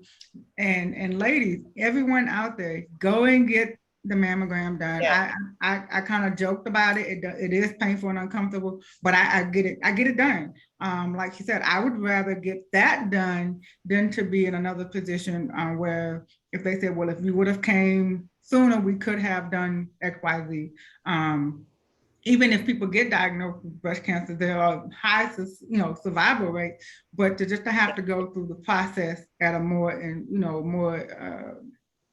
And ladies, everyone out there, go and get the mammogram done. Yeah. I kind of joked about it. It is painful and uncomfortable, but I get it. I get it done. Like you said, I would rather get that done than to be in another position where if they said, well, if you would have came sooner, we could have done X, Y, Z. Even if people get diagnosed with breast cancer, there are high, survival rates, but to have to go through the process at a more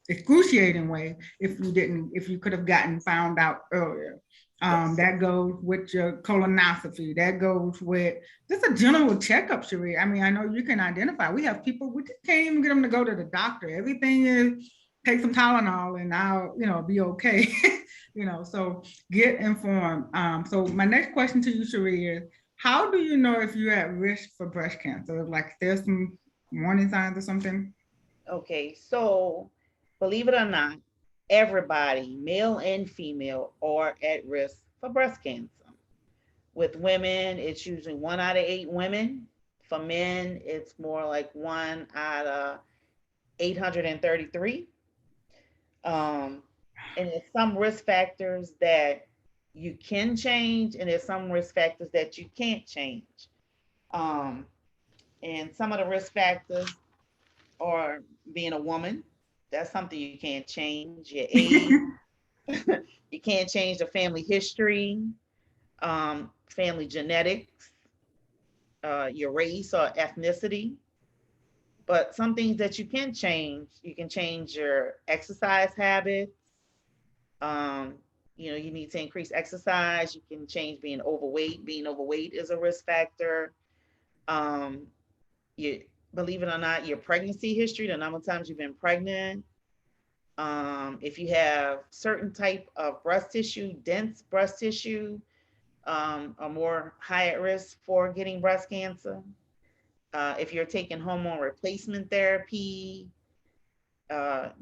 excruciating way if you could have found out earlier. That goes with your colonoscopy. That goes with just a general checkup, Cherie. I mean, I know you can identify. We have people, we just can't even get them to go to the doctor. Everything is take some Tylenol and I'll, be okay. So get informed. So my next question to you, Cherie, is how do you know if you're at risk for breast cancer? Like there's some warning signs or something?
Okay, so believe it or not, everybody, male and female, are at risk for breast cancer. With women, it's usually 1 out of 8 women. For men, it's more like 1 out of 833. And there's some risk factors that you can change, and there's some risk factors that you can't change. And some of the risk factors or being a woman. That's something you can't change. Your age, you can't change the family history, family genetics, your race or ethnicity. But some things that you can change your exercise habits. Um, you need to increase exercise. You can change being overweight. Being overweight is a risk factor. Um, you believe it or not, your pregnancy history, the number of times you've been pregnant. If you have certain type of breast tissue, dense breast tissue, are more high at risk for getting breast cancer. If you're taking hormone replacement therapy,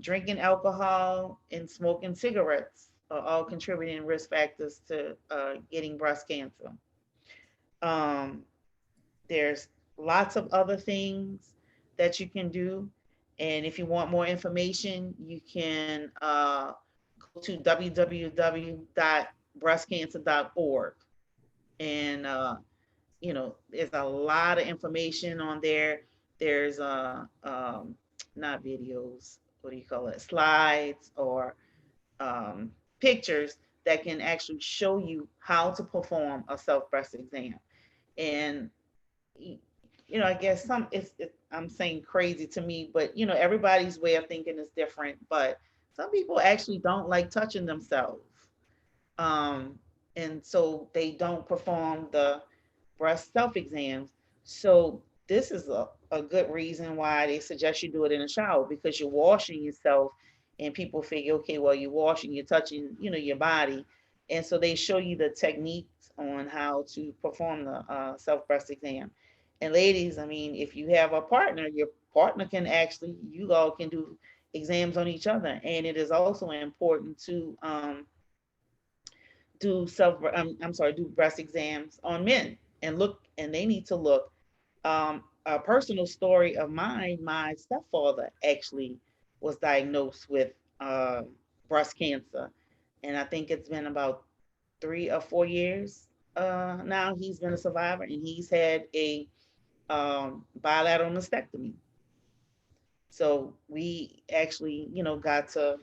drinking alcohol, and smoking cigarettes are all contributing risk factors to getting breast cancer. Um, there's lots of other things that you can do. And if you want more information, you can go to www.breastcancer.org. And, there's a lot of information on there. There's not videos, what do you call it? Slides or pictures that can actually show you how to perform a self breast exam. And I guess I'm saying crazy to me, but everybody's way of thinking is different. But some people actually don't like touching themselves, and so they don't perform the breast self exams. So this is a good reason why they suggest you do it in a shower, because you're washing yourself, and people figure, okay, well, you're washing, you're touching, your body, and so they show you the techniques on how to perform the self breast exam. And ladies, I mean, if you have a partner, your partner can actually, you all can do exams on each other. And it is also important to do breast exams on men, and they need to look. A personal story of mine, my stepfather actually was diagnosed with breast cancer. And I think it's been about 3 or 4 years now he's been a survivor, and he's had a bilateral mastectomy. So we actually, got to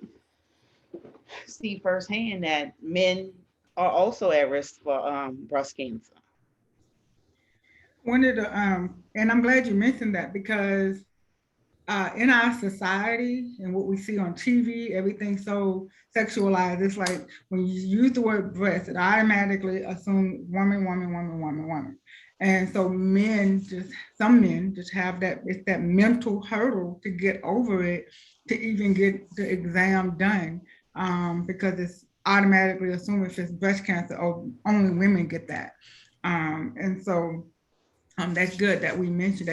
see firsthand that men are also at risk for breast cancer.
One of the, and I'm glad you mentioned that, because in our society and what we see on TV, everything's so sexualized. It's like when you use the word breast, it automatically assumes woman, woman, woman, woman, woman. And so some men just have it's that mental hurdle to get over it, to even get the exam done, because it's automatically assumed if it's breast cancer, or only women get that. And so that's good that you mentioned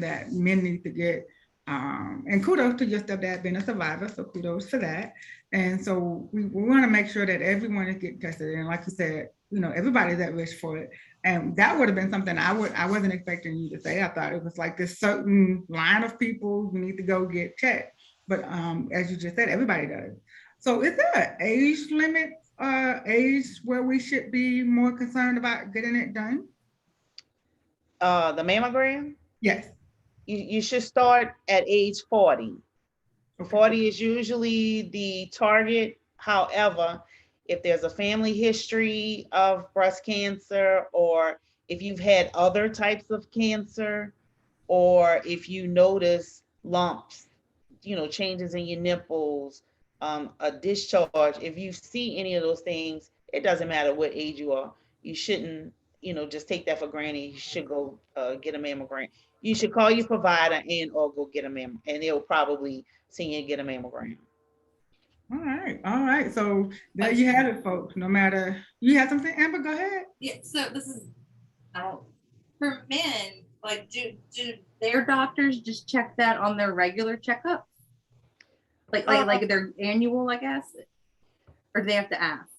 that men need to get, and kudos to your stepdad being a survivor, so kudos for that. And so we want to make sure that everyone is getting tested, and like you said, everybody's at risk for it. And that would have been something I wasn't expecting you to say. I thought it was like this certain line of people who need to go get checked, but as you just said, everybody does. So is there an age limit, age where we should be more concerned about getting it done?
The mammogram?
Yes.
You should start at age 40. Okay. 40 is usually the target. However, if there's a family history of breast cancer, or if you've had other types of cancer, or if you notice lumps, changes in your nipples, a discharge, if you see any of those things, it doesn't matter what age you are. You shouldn't, just take that for granted. You should go get a mammogram. You should call your provider or go get a mammogram, and they'll probably send you to get a mammogram.
All right. So there you have it, folks. No matter, you have something, Amber, go ahead.
Yeah, so this is, for men, like, do their doctors just check that on their regular checkup? Like their annual, I guess? Or do they have to ask?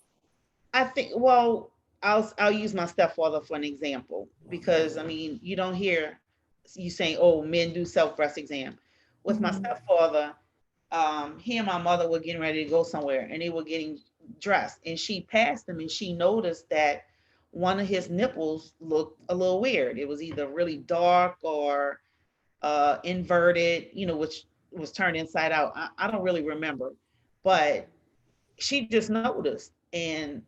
I think, well, I'll use my stepfather for an example, because I mean, you don't hear you saying, oh, men do self-breast exam. With my stepfather, he and my mother were getting ready to go somewhere, and they were getting dressed, and she passed him, and she noticed that one of his nipples looked a little weird. It was either really dark or inverted, which was turned inside out. I don't really remember, but she just noticed. And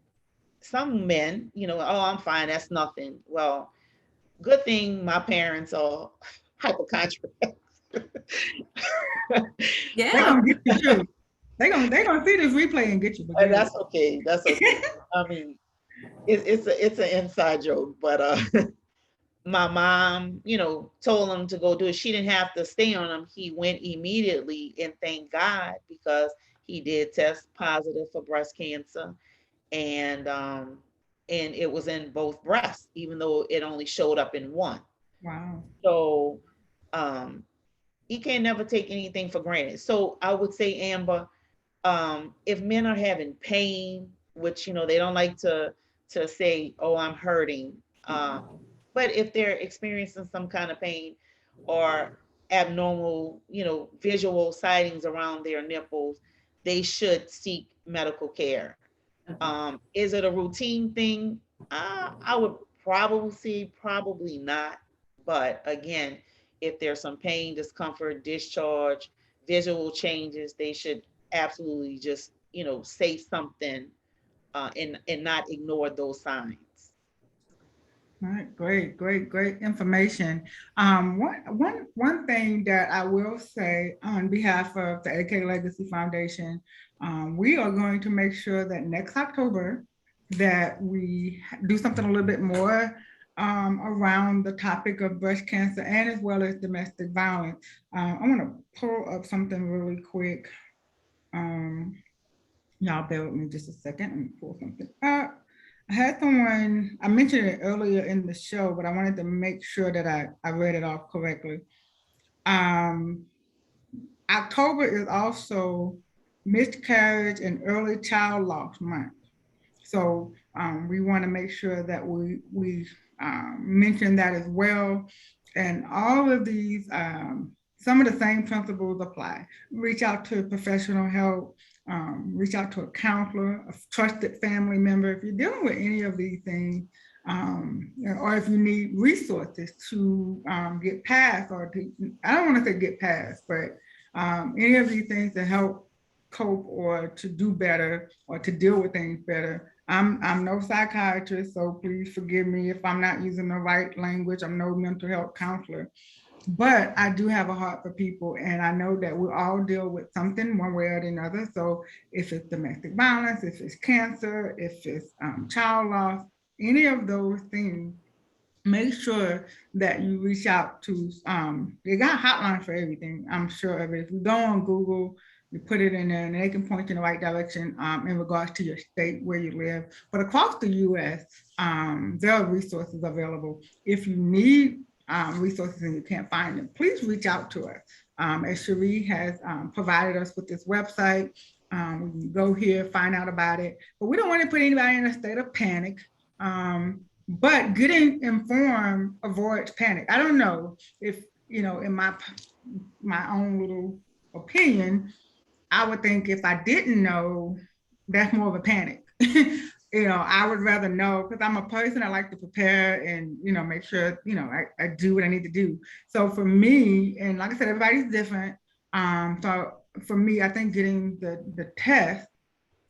some men, oh, I'm fine, that's nothing. Well, good thing my parents are hypochondriac.
Yeah.
They're gonna get you too. They're gonna see this replay and get you.
And that's okay. That's okay. I mean, it's an inside joke, but my mom, told him to go do it. She didn't have to stay on him. He went immediately, and thank God, because he did test positive for breast cancer, and it was in both breasts, even though it only showed up in one.
Wow.
So you can never take anything for granted. So I would say, Amber, if men are having pain, which they don't like to say, oh, I'm hurting, but if they're experiencing some kind of pain or abnormal, visual sightings around their nipples, they should seek medical care. Is it a routine thing? I would probably say probably not. But again, if there's some pain, discomfort, discharge, visual changes, they should absolutely just, say something and not ignore those signs.
All right, great information. One thing that I will say on behalf of the AK Legacy Foundation, we are going to make sure that next October that we do something a little bit more around the topic of breast cancer and as well as domestic violence. I want to pull up something really quick. Y'all bear with me just a second. Let me pull something up. I had someone, I mentioned it earlier in the show, but I wanted to make sure that I read it off correctly. October is also Miscarriage and Early Child Loss Month. So we want to make sure that we mention that as well. And all of these, some of the same principles apply. Reach out to professional help. Reach out to a counselor, a trusted family member. If you're dealing with any of these things, or if you need resources to get past, or I don't want to say get past, but any of these things to help cope or to do better or to deal with things better. I'm no psychiatrist, so please forgive me if I'm not using the right language. I'm no mental health counselor. But I do have a heart for people, and I know that we all deal with something one way or another. So if it's domestic violence, if it's cancer, if it's child loss, any of those things, make sure that you reach out to, they got hotlines for everything, I'm sure of it. If you go on Google, you put it in there and they can point you in the right direction in regards to your state where you live. But across the US, there are resources available. If you need resources and you can't find them, please reach out to us. As Cherie has provided us with this website, we can go here, find out about it, but we don't want to put anybody in a state of panic. But getting informed avoids panic. I don't know if, in my own little opinion, I would think if I didn't know, that's more of a panic. I would rather know, because I'm a person, I like to prepare and, make sure, I do what I need to do. So for me, and like I said, everybody's different. So for me, I think getting the test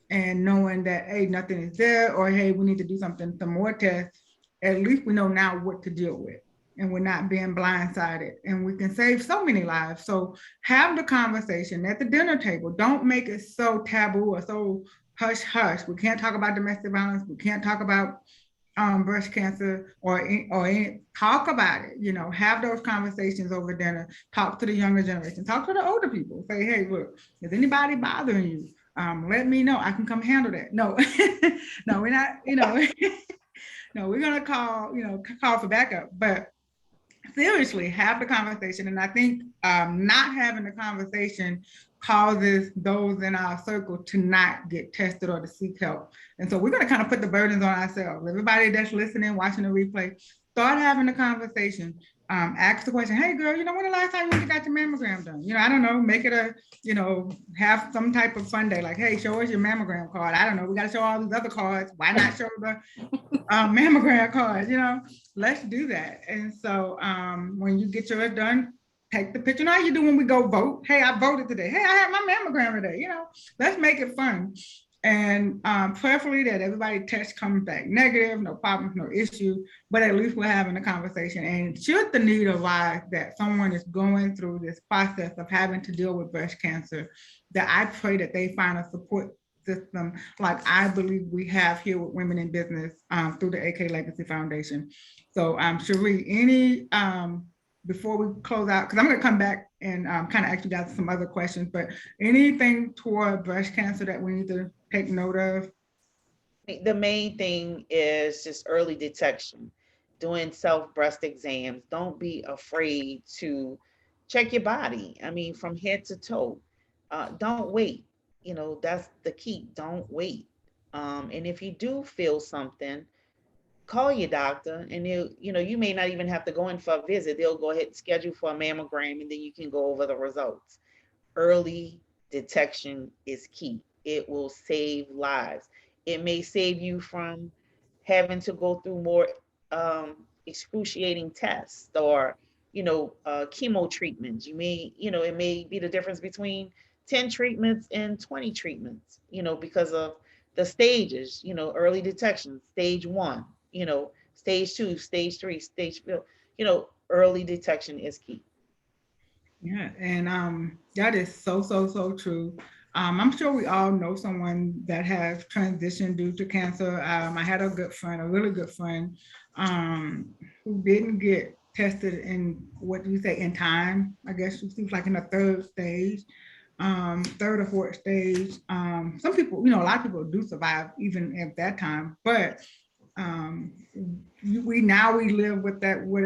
and knowing that, hey, nothing is there, or hey, we need to do some more tests, at least we know now what to deal with. And we're not being blindsided, and we can save so many lives. So have the conversation at the dinner table. Don't make it so taboo or so hush hush. We can't talk about domestic violence. We can't talk about breast cancer or talk about it. Have those conversations over dinner. Talk to the younger generation. Talk to the older people. Say, hey, look, is anybody bothering you? Let me know. I can come handle that. No, no, we're not. No, we're gonna call for backup. But seriously, have the conversation. And I think not having the conversation causes those in our circle to not get tested or to seek help. And so we're going to kind of put the burdens on ourselves. Everybody that's listening, watching the replay, start having the conversation. Ask the question, hey girl, when the last time you got your mammogram done? I don't know, make it have some type of fun day. Like, hey, show us your mammogram card. I don't know, we got to show all these other cards. Why not show the mammogram card? Let's do that. And so when you get yours done, take the picture. You know how you do when we go vote? Hey, I voted today. Hey, I had my mammogram today. You know, let's make it fun. And prayerfully that everybody test comes back negative, no problems, no issue, but at least we're having a conversation. And should the need arise that someone is going through this process of having to deal with breast cancer, that I pray that they find a support system like I believe we have here with Women in Business through the AK Legacy Foundation. So Cherie, any, before we close out, because I'm going to come back and kind of ask you guys some other questions, but anything toward breast cancer that we need to take note of?
The main thing is just early detection, doing self-breast exams. Don't be afraid to check your body. I mean, from head to toe. Don't wait. You know, that's the key. Don't wait. And if you do feel something, call your doctor, and you may not even have to go in for a visit. They'll go ahead and schedule for a mammogram, and then you can go over the results. Early detection is key. It will save lives. It may save you from having to go through more excruciating tests or, chemo treatments. It may be the difference between 10 treatments and 20 treatments, because of the stages, early detection, stage 1, stage 2, stage 3, stage 4, early detection is key.
Yeah, and that is so true. I'm sure we all know someone that has transitioned due to cancer. I had a really good friend, who didn't get tested in, what do you say, in time. I guess she was like in the third or fourth stage. Some people, a lot of people do survive even at that time, but we live with that would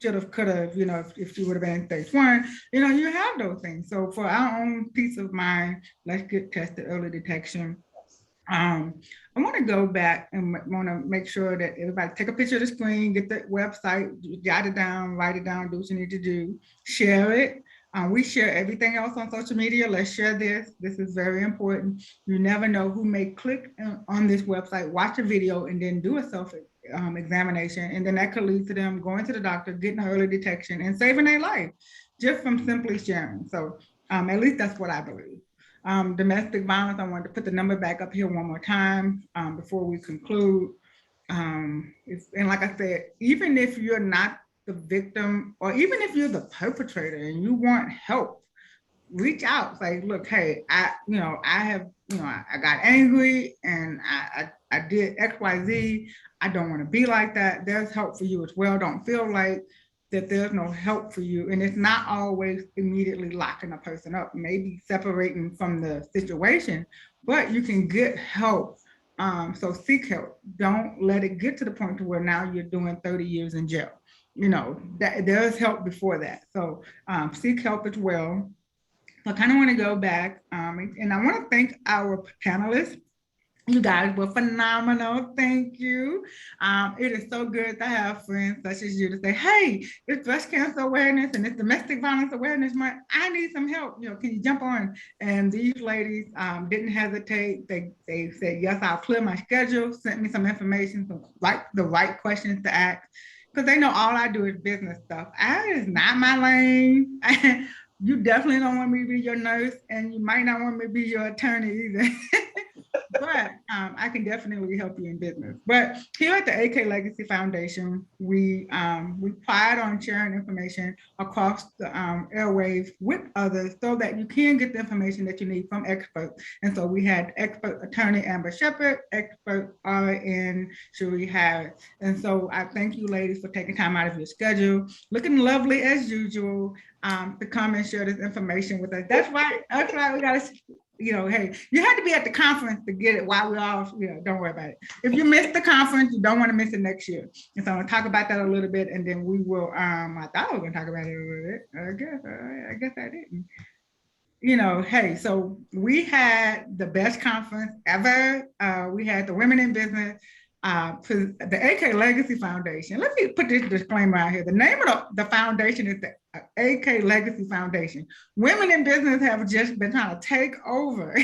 have, could have, if she would have been in stage 1, you have those things. So for our own peace of mind, let's get tested, early detection. I want to go back and want to make sure that everybody take a picture of the screen, get the website, jot it down, write it down, do what you need to do, share it. We share everything else on social media. Let's share this. This is very important. You never know who may click on this website, watch a video, and then do a self-examination. And then that could lead to them going to the doctor, getting early detection, and saving their life just from simply sharing. So at least that's what I believe. Domestic violence, I wanted to put the number back up here one more time before we conclude. And like I said, even if you're not the victim, or even if you're the perpetrator and you want help, reach out. Say, look, hey, I got angry and I did XYZ. I don't want to be like that. There's help for you as well. Don't feel like that there's no help for you. And it's not always immediately locking a person up, maybe separating from the situation, but you can get help. So seek help. Don't let it get to the point to where now you're doing 30 years in jail. That there's help before that. So seek help as well. So I kind of want to go back and I want to thank our panelists. You guys were phenomenal. Thank you. It is so good to have friends such as you to say, hey, it's breast cancer awareness and it's domestic violence awareness month. I need some help. Can you jump on? And these ladies didn't hesitate. They said, yes, I'll clear my schedule, sent me some information, the right questions to ask, because they know all I do is business stuff. That is not my lane. You definitely don't want me to be your nurse, and you might not want me to be your attorney either. But I can definitely help you in business. But here at the AK Legacy Foundation, we pride on sharing information across the airwaves with others so that you can get the information that you need from experts. And so we had expert attorney Amber Sheppard, expert RN Cherie Harris. And so I thank you ladies for taking time out of your schedule, looking lovely as usual, to come and share this information with us. That's right. We got to, hey, you had to be at the conference to get it while we're all, don't worry about it. If you missed the conference, you don't want to miss it next year. And so I'm going to talk about that a little bit, and then we will, I thought I was going to talk about it a little bit. I guess I didn't. Hey, so we had the best conference ever. We had the Women in Business, the AK Legacy Foundation. Let me put this disclaimer out here. The name of the foundation is the AK Legacy Foundation. Women in Business have just been trying to take over.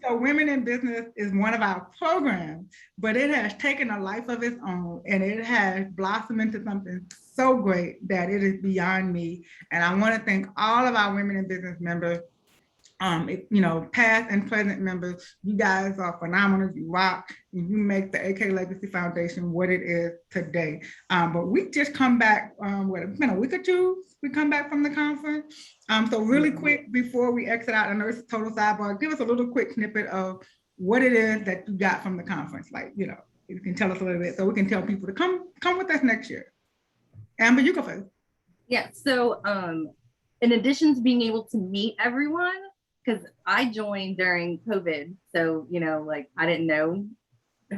So Women in Business is one of our programs, but it has taken a life of its own, and it has blossomed into something so great that it is beyond me. And I want to thank all of our Women in Business members, past and present members. You guys are phenomenal. You rock. And you make the AK Legacy Foundation what it is today. But we just come back, it's been a week or two. We come back from the conference. So really quick before we exit out, I know it's a total sidebar. Give us a little quick snippet of what it is that you got from the conference. Like, you can tell us a little bit so we can tell people to come with us next year. Amber, you go first.
Yeah. So in addition to being able to meet everyone, because I joined during COVID. So, I didn't know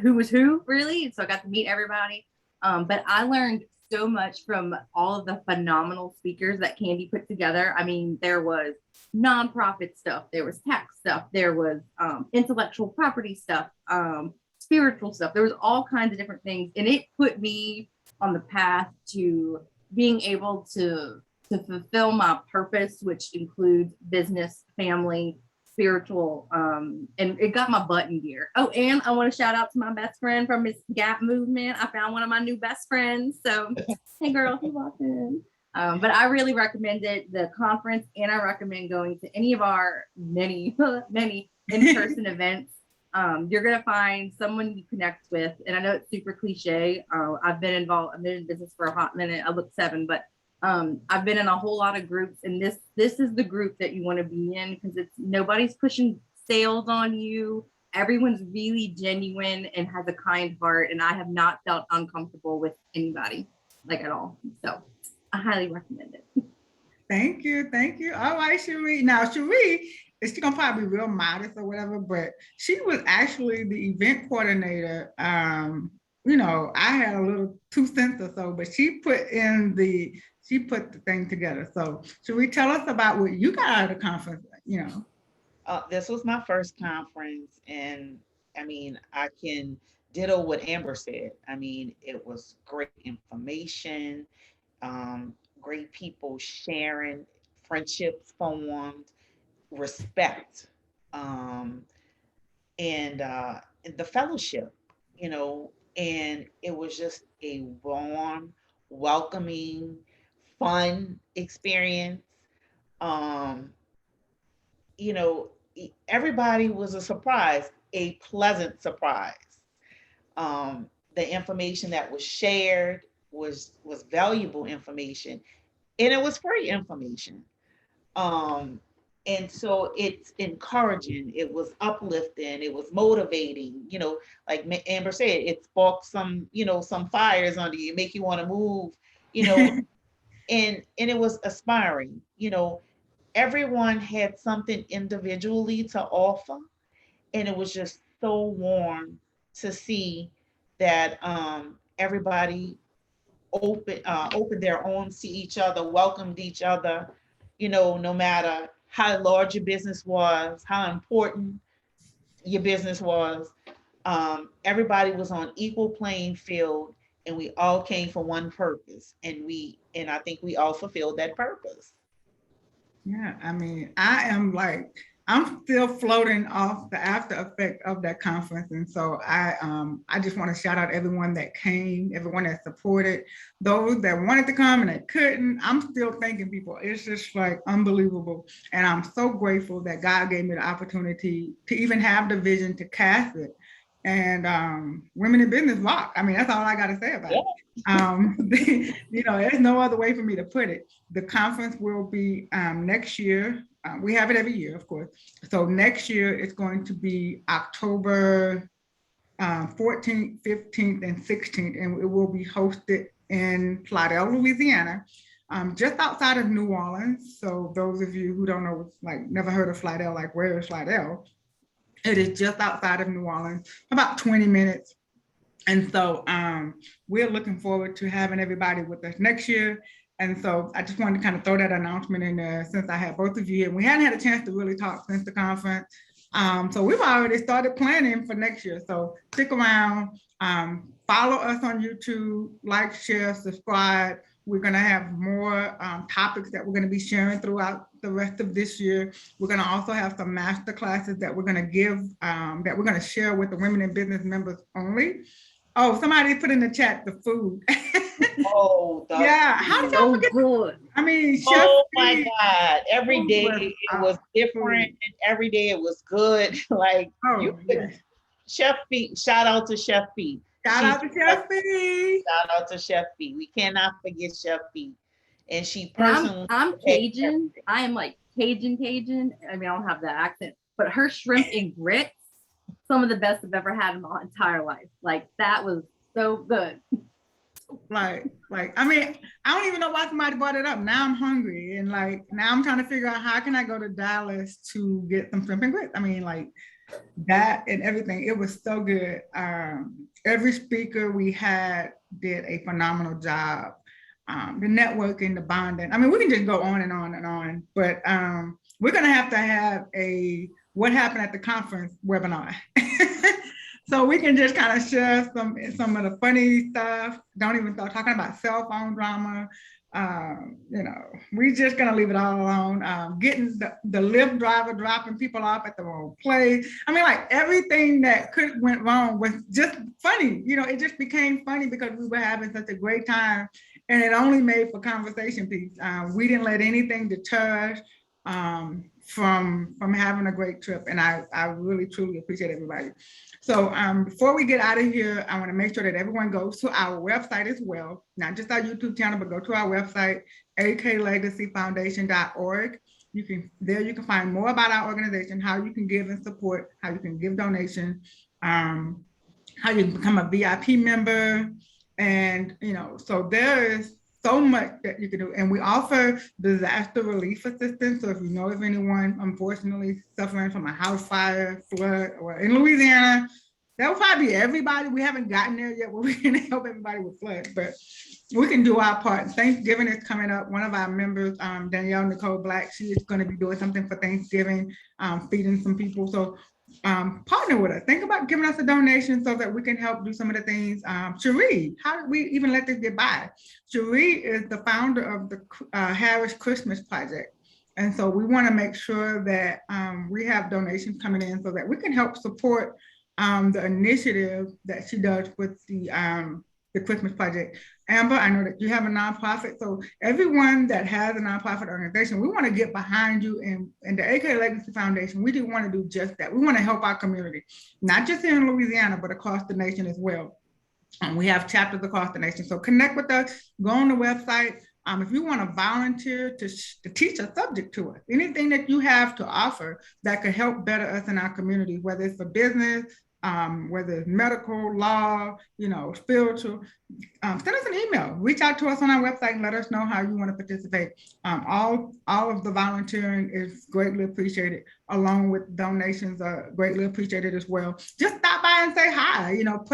who was who really. So I got to meet everybody. But I learned so much from all of the phenomenal speakers that Candy put together. I mean, there was nonprofit stuff, there was tech stuff, there was intellectual property stuff, spiritual stuff. There was all kinds of different things. And it put me on the path to being able to fulfill my purpose, which includes business, family, spiritual, and it got my butt in gear. Oh, and I want to shout out to my best friend from Miss Gap Movement. I found one of my new best friends. So, hey girl, you walked in. But I really recommended the conference, and I recommend going to any of our many in-person events. You're gonna find someone you connect with, and I know it's super cliche. I've been in business for a hot minute. I look 7, but I've been in a whole lot of groups, and this is the group that you want to be in, because nobody's pushing sales on you. Everyone's really genuine and has a kind heart, and I have not felt uncomfortable with anybody, like at all. So I highly recommend it.
Thank you. All right, Cherie. Now, Cherie, she's gonna probably be real modest or whatever, but she was actually the event coordinator. I had a little 2 cents or so, but she put the thing together. So should we tell us about what you got out of the conference?
This was my first conference, and I can ditto what Amber said. It was great information, great people sharing, friendships formed, respect, and the fellowship, and it was just a warm, welcoming, fun experience. Everybody was a surprise, a pleasant surprise. The information that was shared was valuable information, and it was free information. And so it's encouraging, it was uplifting, it was motivating, like Amber said, it sparked some fires under you, make you want to move, and it was aspiring. Everyone had something individually to offer, and it was just so warm to see that everybody opened their arms to each other, welcomed each other, no matter how large your business was, how important your business was. Everybody was on equal playing field, and we all came for one purpose, and I think we all fulfilled that purpose.
Yeah, I'm still floating off the after effect of that conference. And so I just want to shout out everyone that came, everyone that supported, those that wanted to come and they couldn't. I'm still thanking people. It's just like unbelievable. And I'm so grateful that God gave me the opportunity to even have the vision to cast it. And Women in Business rock. That's all I got to say about it. There's no other way for me to put it. The conference will be next year. We have it every year, of course. So next year it's going to be October 14th, 15th, and 16th, and it will be hosted in Slidell, Louisiana, just outside of New Orleans. So those of you who don't know, never heard of Slidell, where is Slidell? It is just outside of New Orleans, about 20 minutes. And so we're looking forward to having everybody with us next year. And so I just wanted to kind of throw that announcement in there since I had both of you here. And we hadn't had a chance to really talk since the conference. So we've already started planning for next year. So stick around, follow us on YouTube, like, share, subscribe. We're going to have more topics that we're going to be sharing throughout the rest of this year. We're going to also have some master classes that we're going to give, that we're going to share with the Women in Business members only. Oh, somebody put in the chat the food.
Oh,
Yeah, how did y'all
So
forget?
good.
I mean, Chef
oh my
Pete.
God. Every day
was
it was different. And every day it was good. Like you
Oh,
could,
yes.
Chef Pete, shout out to Chef Pete.
Shout out to Chef Pete.
Shout out to Chef Pete. We cannot forget Chef Pete. And she
And
personally.
I'm Cajun. I am like Cajun. I mean, I don't have that accent, but her shrimp and grits, some of the best I've ever had in my entire life. Like that was so good.
Like, I mean, I don't even know why somebody brought it up. Now I'm hungry, and like now I'm trying to figure out how can I go to Dallas to get some shrimp and grits. I mean, like that and everything. It was so good. Every speaker we had did a phenomenal job. The networking, the bonding. I mean, we can just go on and on and on, but we're gonna have to have a what happened at the conference webinar. So we can just kind of share some of the funny stuff. Don't even start talking about cell phone drama. You know, we're just gonna leave it all alone. Getting the Lyft driver dropping people off at the wrong place. I mean, like everything that could went wrong was just funny. You know, it just became funny because we were having such a great time, and it only made for conversation piece. We didn't let anything deter us from having a great trip, and I really truly appreciate everybody. So before we get out of here, I want to make sure that everyone goes to our website as well, not just our YouTube channel, but go to our website, aklegacyfoundation.org. You can find more about our organization, how you can give and support, how you can give donations, how you can become a VIP member, and you know, so there is so much that you can do. And we offer disaster relief assistance. So if you know of anyone, unfortunately, suffering from a house fire, flood, or in Louisiana, that will probably be everybody. We haven't gotten there yet where we can help everybody with flood, but we can do our part. Thanksgiving is coming up. One of our members, Danielle Nicole Black, she is going to be doing something for Thanksgiving, feeding some people. So partner with us. Think about giving us a donation so that we can help do some of the things. Cherie, how did we even let this get by? Cherie is the founder of the Harris Christmas Project. And so we want to make sure that we have donations coming in so that we can help support the initiative that she does with the Christmas Project. Amber, I know that you have a nonprofit, so everyone that has a nonprofit organization, we want to get behind you, and the AK Legacy Foundation, we do want to do just that. We want to help our community, not just here in Louisiana, but across the nation as well. We have chapters across the nation, so connect with us, go on the website. If you want to volunteer to teach a subject to us, anything that you have to offer that could help better us in our community, whether it's for business, whether it's medical, law, you know, spiritual, send us an email, reach out to us on our website and let us know how you want to participate. All of the volunteering is greatly appreciated, along with donations are greatly appreciated as well. Just stop by and say hi, you know,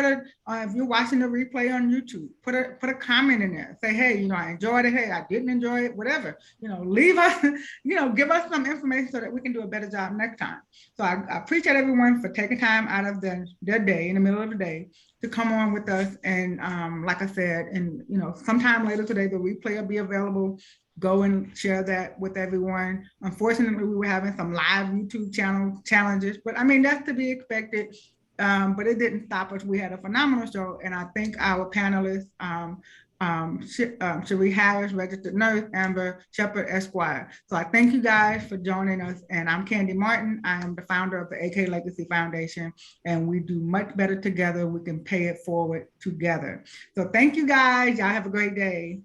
if you're watching the replay on YouTube, put a comment in there, say, hey, you know, I enjoyed it, hey, I didn't enjoy it, whatever, you know, leave us, you know, give us some information so that we can do a better job next time. So I appreciate everyone for taking time out of their day, in the middle of the day, to come on with us. And like I said, and you know, sometime later today, the replay will be available. Go and share that with everyone. Unfortunately, we were having some live YouTube channel challenges, but I mean, that's to be expected. But it didn't stop us. We had a phenomenal show, and I think our panelists, Cherie Harris, registered nurse, Amber, Sheppard, Esquire. So I thank you guys for joining us. And I'm Candy Martin. I am the founder of the AK Legacy Foundation, and we do much better together. We can pay it forward together. So thank you guys. Y'all have a great day.